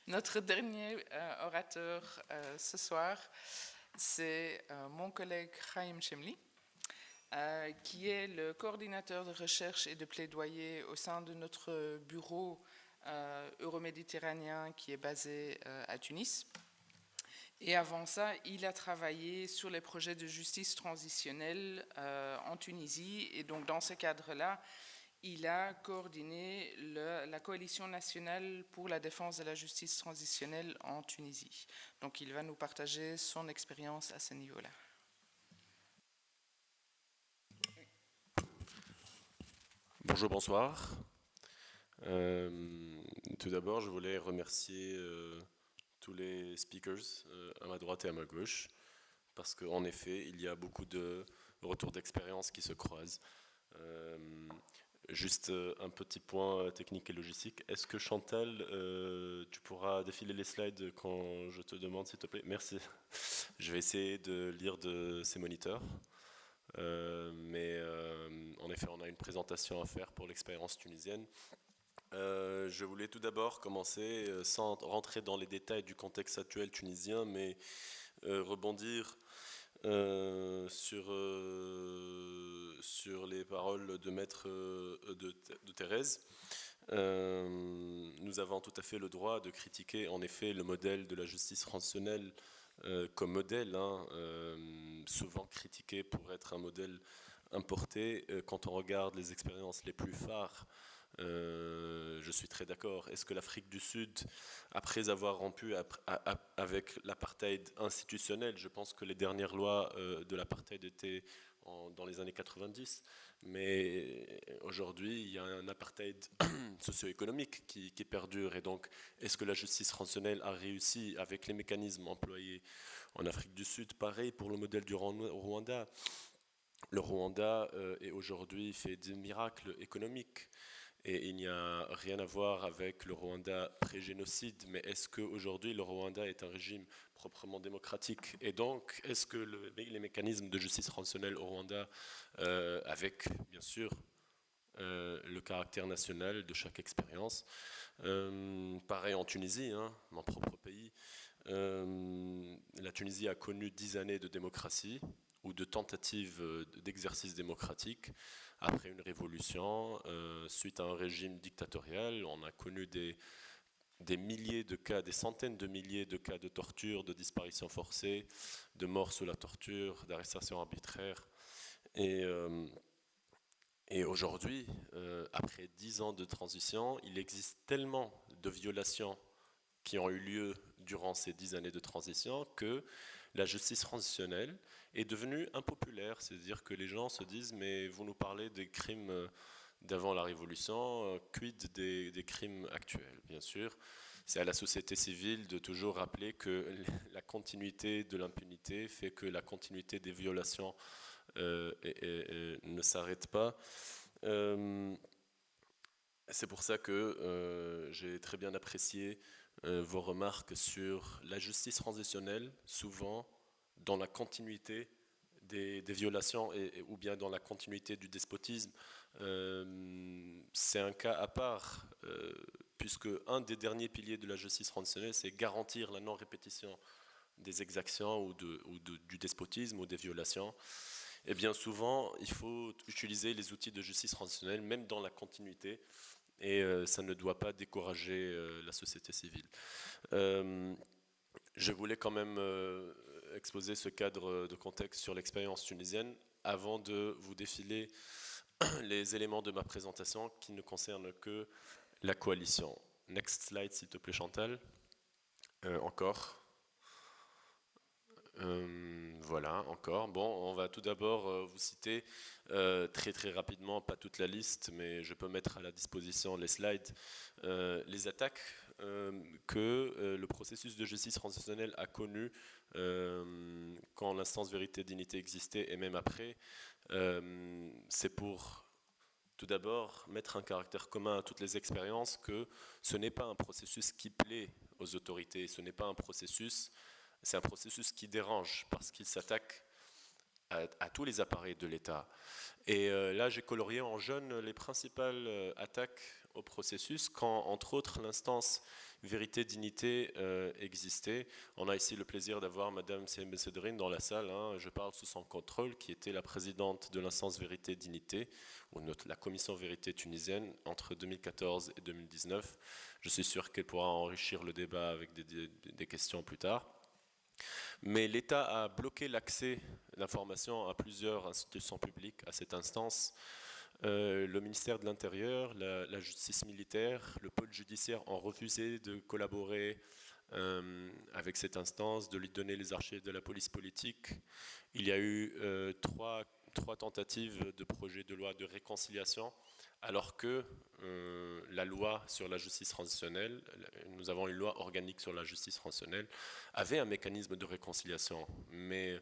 Speaker 1: Notre dernier orateur ce soir, c'est mon collègue Chaim Chemli, qui est le coordinateur de recherche et de plaidoyer au sein de notre bureau euroméditerranéen qui est basé à Tunis. Et avant ça, il a travaillé sur les projets de justice transitionnelle en Tunisie. Et donc, dans ce cadre-là, il a coordonné la coalition nationale pour la défense de la justice transitionnelle en Tunisie. Donc, il va nous partager son expérience à ce niveau-là.
Speaker 5: Bonjour, bonsoir. Tout d'abord, je voulais remercier tous les speakers à ma droite et à ma gauche, parce qu'en effet, il y a beaucoup de retours d'expérience qui se croisent. Juste un petit point technique et logistique. Est-ce que Chantal, tu pourras défiler les slides quand je te demande, s'il te plaît? Merci. Je vais essayer de lire de ces moniteurs. Mais en effet, on a une présentation à faire pour l'expérience tunisienne. Je voulais tout d'abord commencer, sans rentrer dans les détails du contexte actuel tunisien, mais rebondir sur les paroles de maître de Thérèse. Nous avons tout à fait le droit de critiquer en effet le modèle de la justice transitionnelle comme modèle, souvent critiqué pour être un modèle importé. Quand on regarde les expériences les plus phares, je suis très d'accord. Est-ce que l'Afrique du Sud, après avoir rompu avec l'apartheid institutionnel, je pense que les dernières lois de l'apartheid étaient dans les années 90, mais aujourd'hui il y a un apartheid socio-économique qui perdure, et donc est-ce que la justice transitionnelle a réussi avec les mécanismes employés en Afrique du Sud? Pareil pour le modèle du Rwanda. Le Rwanda est aujourd'hui fait des miracles économiques. Et il n'y a rien à voir avec le Rwanda pré-génocide, mais est-ce qu'aujourd'hui le Rwanda est un régime proprement démocratique? Et donc, est-ce que les mécanismes de justice transitionnelle au Rwanda, avec bien sûr le caractère national de chaque expérience, pareil en Tunisie, mon propre pays, la Tunisie a connu 10 années de démocratie ou de tentatives d'exercice démocratique. Après une révolution, suite à un régime dictatorial, on a connu des milliers de cas, des centaines de milliers de cas de torture, de disparition forcée, de mort sous la torture, d'arrestation arbitraire. Et aujourd'hui, après 10 ans de transition, il existe tellement de violations qui ont eu lieu durant ces 10 années de transition que la justice transitionnelle est devenue impopulaire. C'est-à-dire que les gens se disent, mais vous nous parlez des crimes d'avant la Révolution, quid des crimes actuels? Bien sûr, c'est à la société civile de toujours rappeler que la continuité de l'impunité fait que la continuité des violations ne s'arrête pas. C'est pour ça que j'ai très bien apprécié vos remarques sur la justice transitionnelle, souvent dans la continuité des violations ou bien dans la continuité du despotisme. C'est un cas à part, puisque un des derniers piliers de la justice transitionnelle, c'est garantir la non-répétition des exactions ou du despotisme ou des violations. Et bien souvent, il faut utiliser les outils de justice transitionnelle, même dans la continuité, et ça ne doit pas décourager la société civile. Je voulais quand même exposer ce cadre de contexte sur l'expérience tunisienne avant de vous défiler les éléments de ma présentation qui ne concernent que la coalition. Next slide, s'il te plaît, Chantal. Encore. Voilà, encore. Bon, on va tout d'abord vous citer très très rapidement, pas toute la liste, mais je peux mettre à la disposition les slides, les attaques que le processus de justice transitionnelle a connu quand l'instance vérité dignité existait et même après. C'est pour tout d'abord mettre un caractère commun à toutes les expériences que ce n'est pas un processus qui plaît aux autorités, ce n'est pas un processus. C'est un processus qui dérange parce qu'il s'attaque à tous les appareils de l'État. Et là, j'ai colorié en jaune les principales attaques au processus quand, entre autres, l'instance vérité-dignité existait. On a ici le plaisir d'avoir Madame Sembe Sedrine dans la salle. Je parle sous son contrôle, qui était la présidente de l'instance vérité-dignité, ou la commission vérité tunisienne, entre 2014 et 2019. Je suis sûr qu'elle pourra enrichir le débat avec des questions plus tard. Mais l'État a bloqué l'accès d'informations à plusieurs institutions publiques à cette instance. Le ministère de l'Intérieur, la justice militaire, le pôle judiciaire ont refusé de collaborer avec cette instance, de lui donner les archives de la police politique. Il y a eu trois tentatives de projet de loi de réconciliation alors que la loi sur la justice transitionnelle, nous avons une loi organique sur la justice transitionnelle, avait un mécanisme de réconciliation. Mais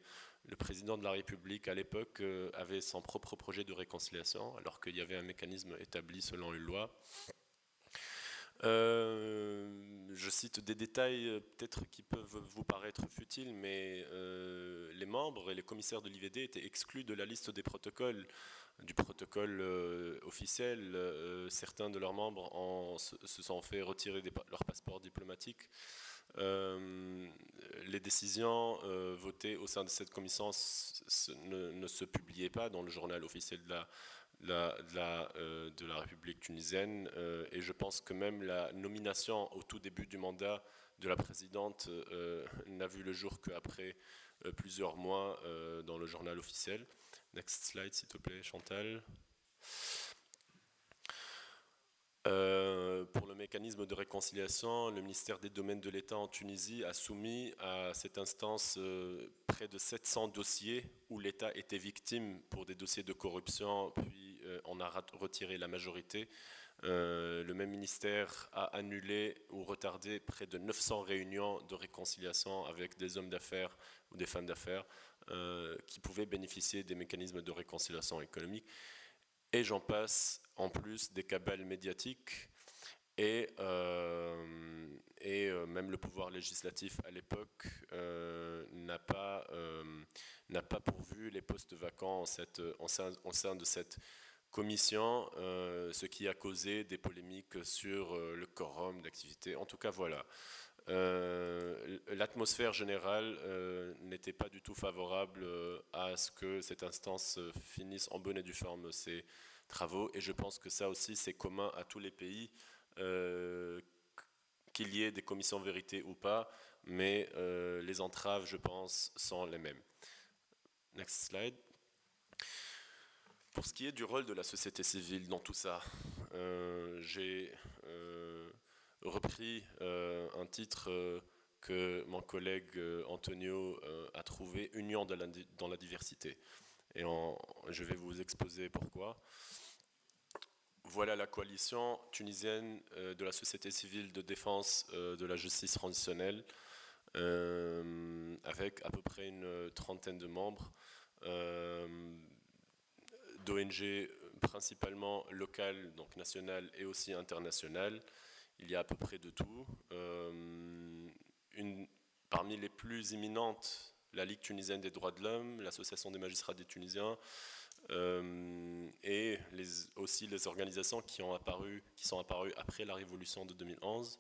Speaker 5: le président de la République, à l'époque, avait son propre projet de réconciliation, alors qu'il y avait un mécanisme établi selon une loi. Je cite des détails peut-être qui peuvent vous paraître futiles, mais les membres et les commissaires de l'IVD étaient exclus de la liste des protocoles, du protocole officiel. Certains de leurs membres se sont fait retirer leur passeport diplomatique. Les décisions votées au sein de cette commission ne se publiaient pas dans le journal officiel de la République tunisienne, et je pense que même la nomination au tout début du mandat de la présidente n'a vu le jour qu'après plusieurs mois dans le journal officiel. Next slide, s'il te plaît, Chantal. Pour le mécanisme de réconciliation, le ministère des Domaines de l'État en Tunisie a soumis à cette instance près de 700 dossiers où l'État était victime pour des dossiers de corruption, puis on a retiré la majorité. Le même ministère a annulé ou retardé près de 900 réunions de réconciliation avec des hommes d'affaires ou des femmes d'affaires qui pouvaient bénéficier des mécanismes de réconciliation économique. Et j'en passe, en plus des cabales médiatiques et même le pouvoir législatif à l'époque n'a pas pourvu les postes vacants au sein de cette commission, ce qui a causé des polémiques sur le quorum d'activité. En tout cas, voilà. L'atmosphère générale n'était pas du tout favorable à ce que cette instance finisse en bonne et due forme ses travaux, et je pense que ça aussi c'est commun à tous les pays, qu'il y ait des commissions vérité ou pas, mais les entraves, je pense, sont les mêmes. Next slide. Pour ce qui est du rôle de la société civile dans tout ça, j'ai repris un titre que mon collègue Antonio a trouvé, Union dans la diversité. Et je vais vous exposer pourquoi. Voilà la coalition tunisienne de la société civile de défense de la justice transitionnelle, avec à peu près une trentaine de membres, d'ONG principalement locales, donc nationales et aussi internationales. Il y a à peu près de tout. Parmi les plus imminentes, la Ligue tunisienne des droits de l'homme, l'Association des magistrats des Tunisiens, et aussi les organisations qui sont apparues après la révolution de 2011,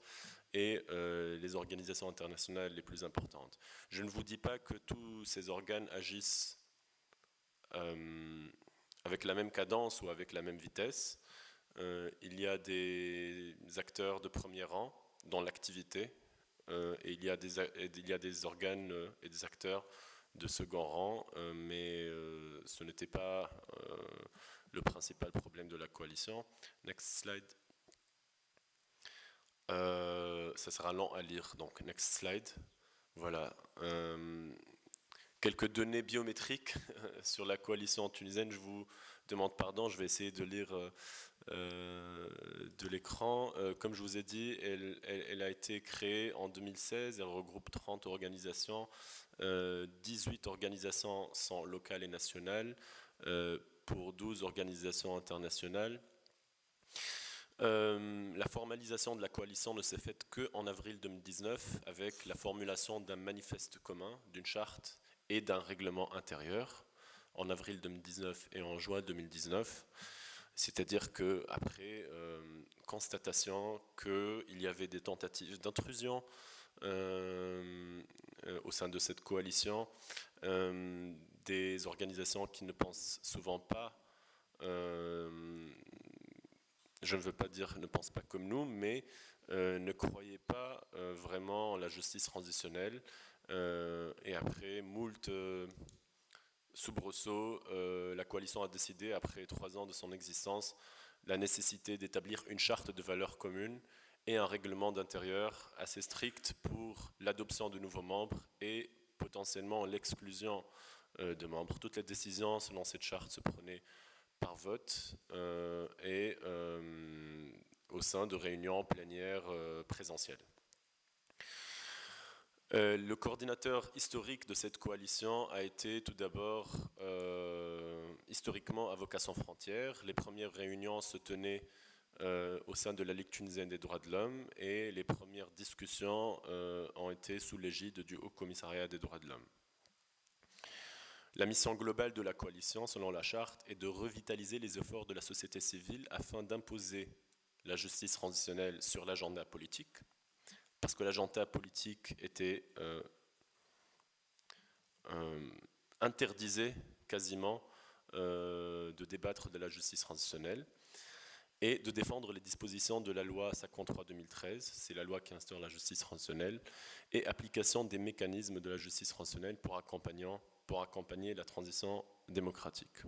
Speaker 5: et les organisations internationales les plus importantes. Je ne vous dis pas que tous ces organes agissent avec la même cadence ou avec la même vitesse. Il y a des acteurs de premier rang dans l'activité, et il y a des organes et des acteurs de second rang, mais ce n'était pas le principal problème de la coalition. Next slide. Ça sera lent à lire, donc next slide. Voilà. Quelques données biométriques sur la coalition tunisienne. Je vous demande pardon, je vais essayer de lire de l'écran. Comme je vous ai dit, elle a été créée en 2016, elle regroupe 30 organisations, 18 organisations sont locales et nationales, pour 12 organisations internationales. La formalisation de la coalition ne s'est faite qu'en avril 2019 avec la formulation d'un manifeste commun, d'une charte et d'un règlement intérieur en avril 2019 et en juin 2019. C'est-à-dire qu'après constatation qu'il y avait des tentatives d'intrusion au sein de cette coalition, des organisations qui ne pensent souvent pas, je ne veux pas dire ne pensent pas comme nous, mais ne croyaient pas vraiment en la justice transitionnelle. Et après moult soubresauts, la coalition a décidé, après 3 ans de son existence, la nécessité d'établir une charte de valeurs communes et un règlement d'intérieur assez strict pour l'adoption de nouveaux membres et potentiellement l'exclusion de membres. Toutes les décisions selon cette charte se prenaient par vote et au sein de réunions plénières présentielles. Le coordinateur historique de cette coalition a été tout d'abord historiquement Avocats sans frontières. Les premières réunions se tenaient au sein de la Ligue tunisienne des droits de l'homme et les premières discussions ont été sous l'égide du Haut Commissariat des droits de l'homme. La mission globale de la coalition, selon la charte, est de revitaliser les efforts de la société civile afin d'imposer la justice transitionnelle sur l'agenda politique, parce que l'agenda politique était interdisait quasiment de débattre de la justice transitionnelle et de défendre les dispositions de la loi 53/2013, c'est la loi qui instaure la justice transitionnelle, et application des mécanismes de la justice transitionnelle pour accompagner la transition démocratique.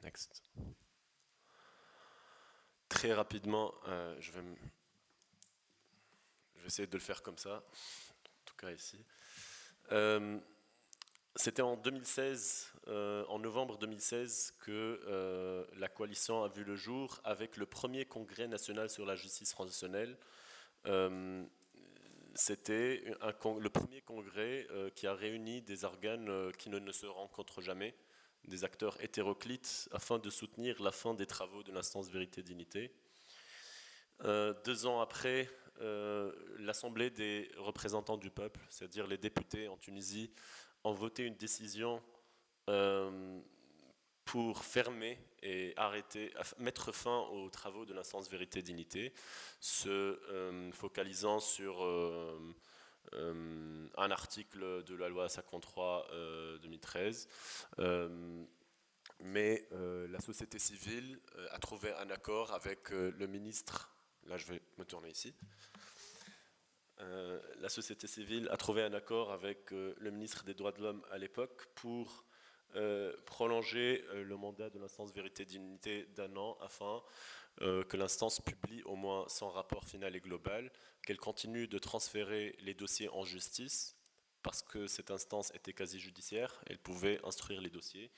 Speaker 5: Next. Très rapidement, je vais essayer de le faire comme ça, en tout cas ici. C'était en 2016, en novembre 2016, que la coalition a vu le jour avec le premier congrès national sur la justice transitionnelle. C'était le premier congrès qui a réuni des organes qui ne se rencontrent jamais, des acteurs hétéroclites, afin de soutenir la fin des travaux de l'instance Vérité-Dignité. 2 ans après, l'Assemblée des représentants du peuple, c'est-à-dire les députés en Tunisie, ont voté une décision pour fermer et mettre fin aux travaux de l'instance Vérité-Dignité, se focalisant sur un article de la loi 53/2013. Mais la société civile a trouvé un accord avec le ministre. Là, je vais me tourner ici. La société civile a trouvé un accord avec le ministre des Droits de l'Homme à l'époque pour prolonger le mandat de l'instance Vérité-Dignité d'1 an afin que l'instance publie au moins son rapport final et global, qu'elle continue de transférer les dossiers en justice parce que cette instance était quasi-judiciaire, elle pouvait instruire les dossiers,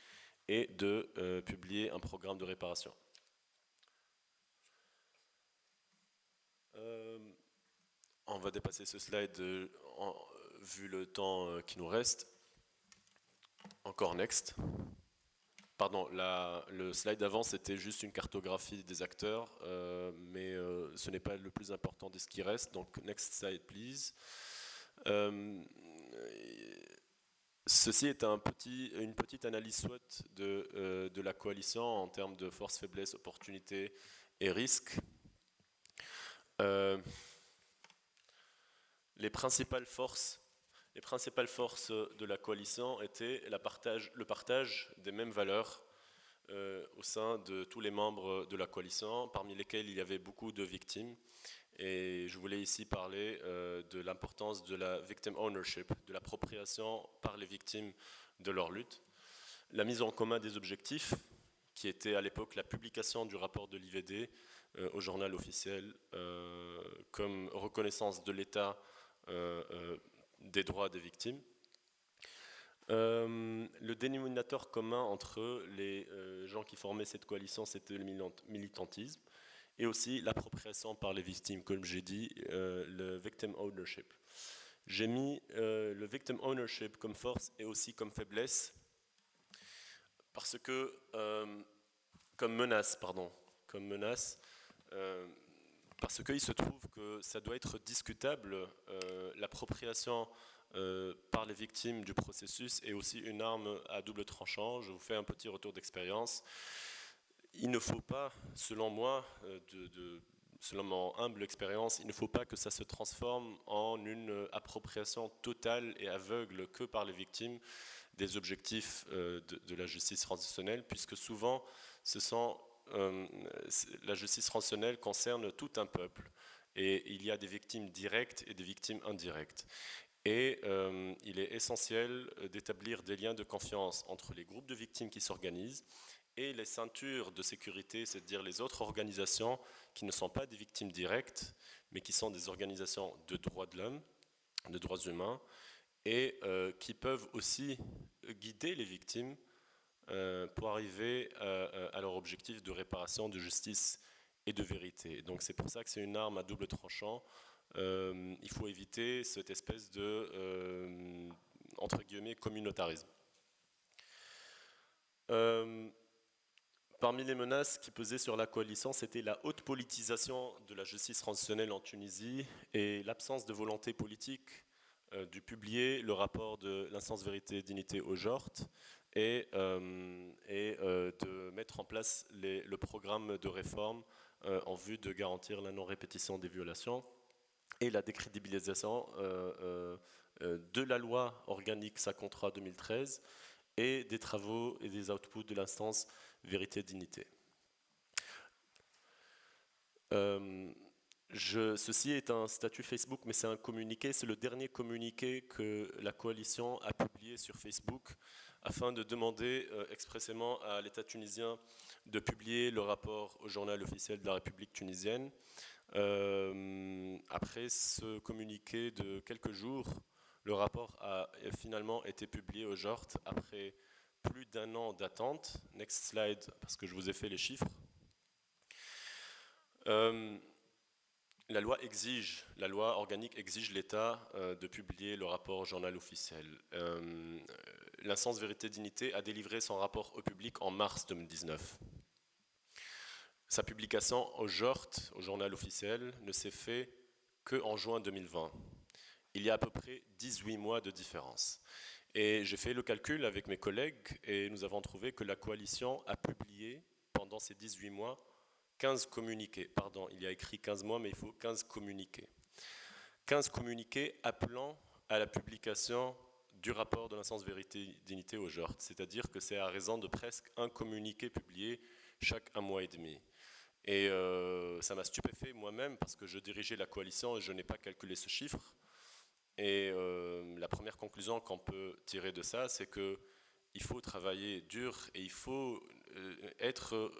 Speaker 5: et de publier un programme de réparation. On va dépasser ce slide vu le temps qui nous reste. Encore next. Pardon, le slide d'avant c'était juste une cartographie des acteurs, mais ce n'est pas le plus important de ce qui reste. Donc next slide please. Ceci est une petite analyse SWOT de la coalition en termes de force, faiblesse, opportunités et risques. Les principales forces de la coalition étaient le partage des mêmes valeurs au sein de tous les membres de la coalition, parmi lesquels il y avait beaucoup de victimes. Et je voulais ici parler de l'importance de la victim ownership, de l'appropriation par les victimes de leur lutte, la mise en commun des objectifs, qui était à l'époque la publication du rapport de l'IVD au journal officiel comme reconnaissance de l'État des droits des victimes. Le dénominateur commun entre les gens qui formaient cette coalition, c'était le militantisme, et aussi l'appropriation par les victimes, comme j'ai dit, le victim ownership. J'ai mis le victim ownership comme force et aussi comme faiblesse, parce que, comme menace, parce qu'il se trouve que ça doit être discutable, l'appropriation par les victimes du processus est aussi une arme à double tranchant. Je vous fais un petit retour d'expérience. Il ne faut pas, selon moi, selon mon humble expérience, il ne faut pas que ça se transforme en une appropriation totale et aveugle que par les victimes des objectifs de la justice transitionnelle, puisque souvent, la justice transitionnelle concerne tout un peuple, et il y a des victimes directes et des victimes indirectes. Et il est essentiel d'établir des liens de confiance entre les groupes de victimes qui s'organisent et les ceintures de sécurité, c'est-à-dire les autres organisations qui ne sont pas des victimes directes, mais qui sont des organisations de droits de l'homme, de droits humains, et qui peuvent aussi guider les victimes pour arriver à leur objectif de réparation, de justice et de vérité. Donc c'est pour ça que c'est une arme à double tranchant. Il faut éviter cette espèce de, entre guillemets, communautarisme. Parmi les menaces qui pesaient sur la coalition, c'était la haute politisation de la justice transitionnelle en Tunisie et l'absence de volonté politique de publier le rapport de l'instance Vérité et Dignité au JORT et de mettre en place le programme de réforme en vue de garantir la non-répétition des violations et la décrédibilisation de la loi organique SACONTRA 2013 et des travaux et des outputs de l'instance Vérité et Dignité. Ceci est un statut Facebook, mais c'est un communiqué, c'est le dernier communiqué que la coalition a publié sur Facebook afin de demander expressément à l'État tunisien de publier le rapport au journal officiel de la République tunisienne. Après ce communiqué de quelques jours, le rapport a finalement été publié au JORT après plus d'1 an d'attente. Next slide, parce que je vous ai fait les chiffres. La loi organique exige l'État de publier le rapport au journal officiel. L'instance Vérité et Dignité a délivré son rapport au public en mars 2019. Sa publication au JORT, au journal officiel, ne s'est fait qu'en juin 2020. Il y a à peu près 18 mois de différence. Et j'ai fait le calcul avec mes collègues et nous avons trouvé que la coalition a publié pendant ces 18 mois 15 communiqués. Pardon, il y a écrit 15 mois, mais il faut 15 communiqués. 15 communiqués appelant à la publication du rapport de l'instance Vérité et Dignité au JORT. C'est-à-dire que c'est à raison de presque un communiqué publié chaque 1 mois et demi. Et ça m'a stupéfait moi-même parce que je dirigeais la coalition et je n'ai pas calculé ce chiffre. Et la première conclusion qu'on peut tirer de ça, c'est qu'il faut travailler dur et il faut être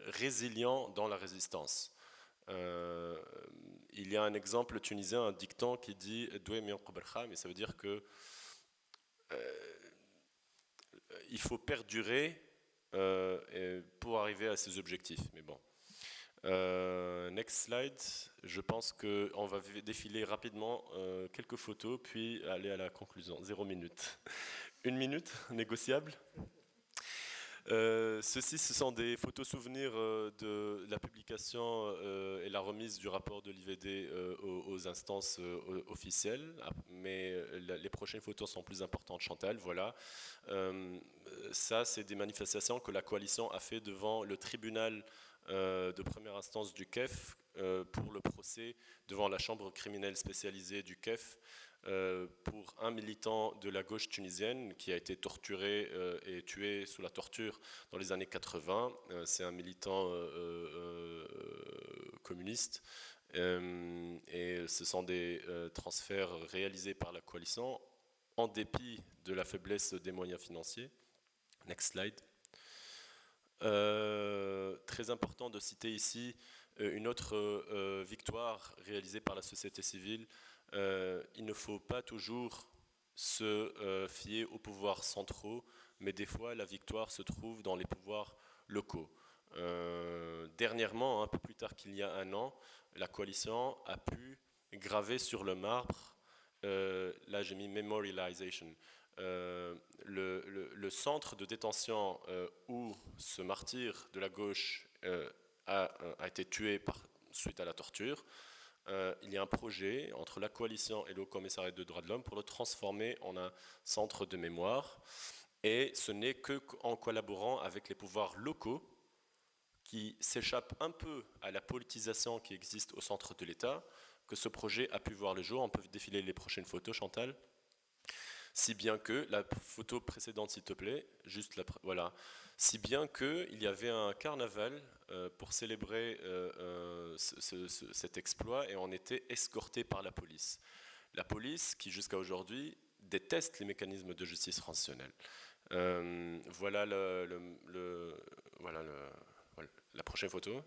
Speaker 5: résilient dans la résistance. Il y a un exemple tunisien, un dicton qui dit « Doué mian qouberkha », mais ça veut dire que il faut perdurer pour arriver à ses objectifs. Mais bon. Next slide. Je pense qu'on va défiler rapidement quelques photos, puis aller à la conclusion. 0 minute. 1 minute, négociable. Ce sont des photos souvenirs de la publication et la remise du rapport de l'IVD aux instances officielles, mais les prochaines photos sont plus importantes. Chantal, voilà. Ça, c'est des manifestations que la coalition a fait devant le tribunal de première instance du KEF pour le procès devant la chambre criminelle spécialisée du KEF pour un militant de la gauche tunisienne qui a été torturé et tué sous la torture dans les années 80. C'est un militant communiste et ce sont des transferts réalisés par la coalition en dépit de la faiblesse des moyens financiers. Next slide. Très important de citer ici une autre victoire réalisée par la société civile. Il ne faut pas toujours se fier aux pouvoirs centraux, mais des fois la victoire se trouve dans les pouvoirs locaux. Dernièrement, un peu plus tard qu'il y a 1 an, la coalition a pu graver sur le marbre, là j'ai mis memorialization, le centre de détention où ce martyr de la gauche a été tué suite à la torture. Il y a un projet entre la coalition et le commissariat de droits de l'homme pour le transformer en un centre de mémoire. Et ce n'est qu'en collaborant avec les pouvoirs locaux qui s'échappent un peu à la politisation qui existe au centre de l'État que ce projet a pu voir le jour. On peut défiler les prochaines photos, Chantal. Si bien que, la photo précédente s'il te plaît, voilà. Si bien qu'il y avait un carnaval pour célébrer cet exploit et on était escorté par la police. La police qui jusqu'à aujourd'hui déteste les mécanismes de justice transitionnelle. Voilà la prochaine photo.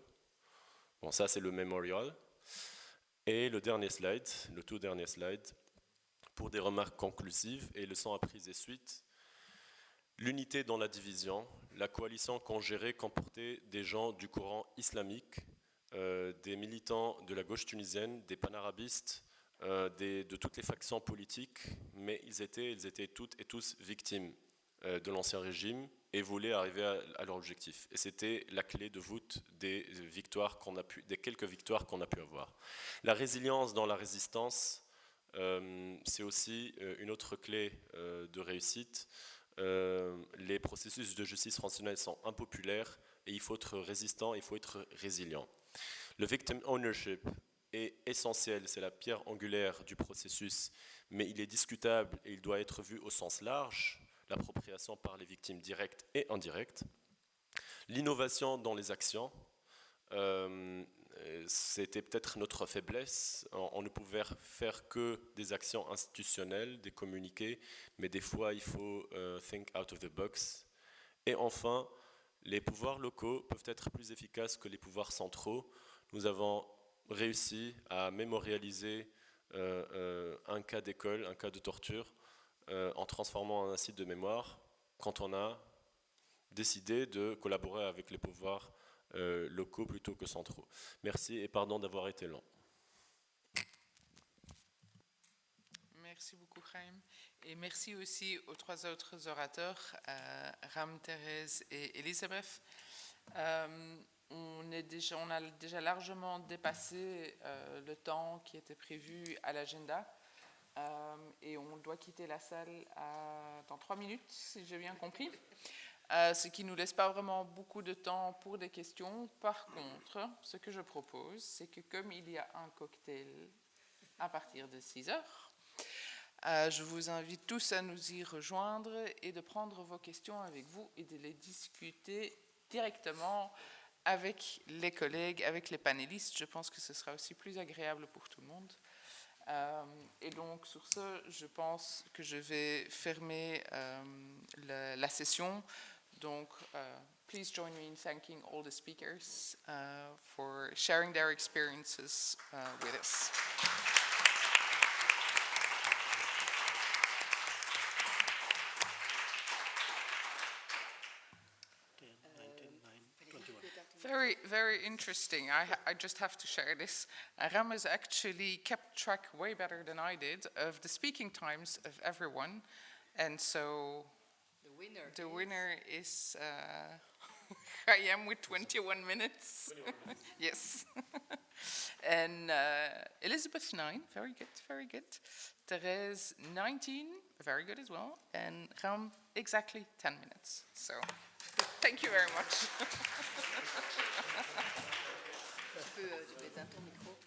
Speaker 5: Bon, ça c'est le memorial. Et le dernier slide, le tout dernier slide, pour des remarques conclusives et leçons apprises et suites. L'unité dans la division, la coalition qu'ont gérée comportait des gens du courant islamique, des militants de la gauche tunisienne, des panarabistes, de toutes les factions politiques, mais ils étaient toutes et tous victimes de l'ancien régime et voulaient arriver à leur objectif. Et c'était la clé de voûte des quelques victoires qu'on a pu avoir. La résilience dans la résistance, c'est aussi une autre clé de réussite. Les processus de justice transitionnelle sont impopulaires et il faut être résistant, il faut être résilient. Le victim ownership est essentiel, c'est la pierre angulaire du processus, mais il est discutable et il doit être vu au sens large, l'appropriation par les victimes directes et indirectes. L'innovation dans les actions, c'était peut-être notre faiblesse. On ne pouvait faire que des actions institutionnelles, des communiqués, mais des fois il faut think out of the box. Et enfin, les pouvoirs locaux peuvent être plus efficaces que les pouvoirs centraux. Nous avons réussi à mémorialiser un cas d'école, un cas de torture, en transformant un site de mémoire, quand on a décidé de collaborer avec les pouvoirs locaux plutôt que centraux. Merci et pardon d'avoir été long.
Speaker 1: Merci beaucoup, Chaim. Et merci aussi aux trois autres orateurs, Ram, Thérèse et Elisabeth. On a déjà largement dépassé le temps qui était prévu à l'agenda. Et on doit quitter la salle dans 3 minutes, si j'ai bien compris. Ce qui ne nous laisse pas vraiment beaucoup de temps pour des questions. Par contre, ce que je propose, c'est que comme il y a un cocktail à partir de 6 heures, je vous invite tous à nous y rejoindre et de prendre vos questions avec vous et de les discuter directement avec les collègues, avec les panélistes. Je pense que ce sera aussi plus agréable pour tout le monde. Et donc, sur ce, je pense que je vais fermer la session. Donc, please join me in thanking all the speakers for sharing their experiences with us. Very, very interesting. I just have to share this. Ram has actually kept track way better than I did of the speaking times of everyone. And so the winner is Chaim with 21 minutes. Yes. And Elizabeth, 9. Very good, very good. Therese, 19. Very good as well. And Ram, exactly 10 minutes. So thank you very much.
Speaker 4: Tu peux éteindre ton micro.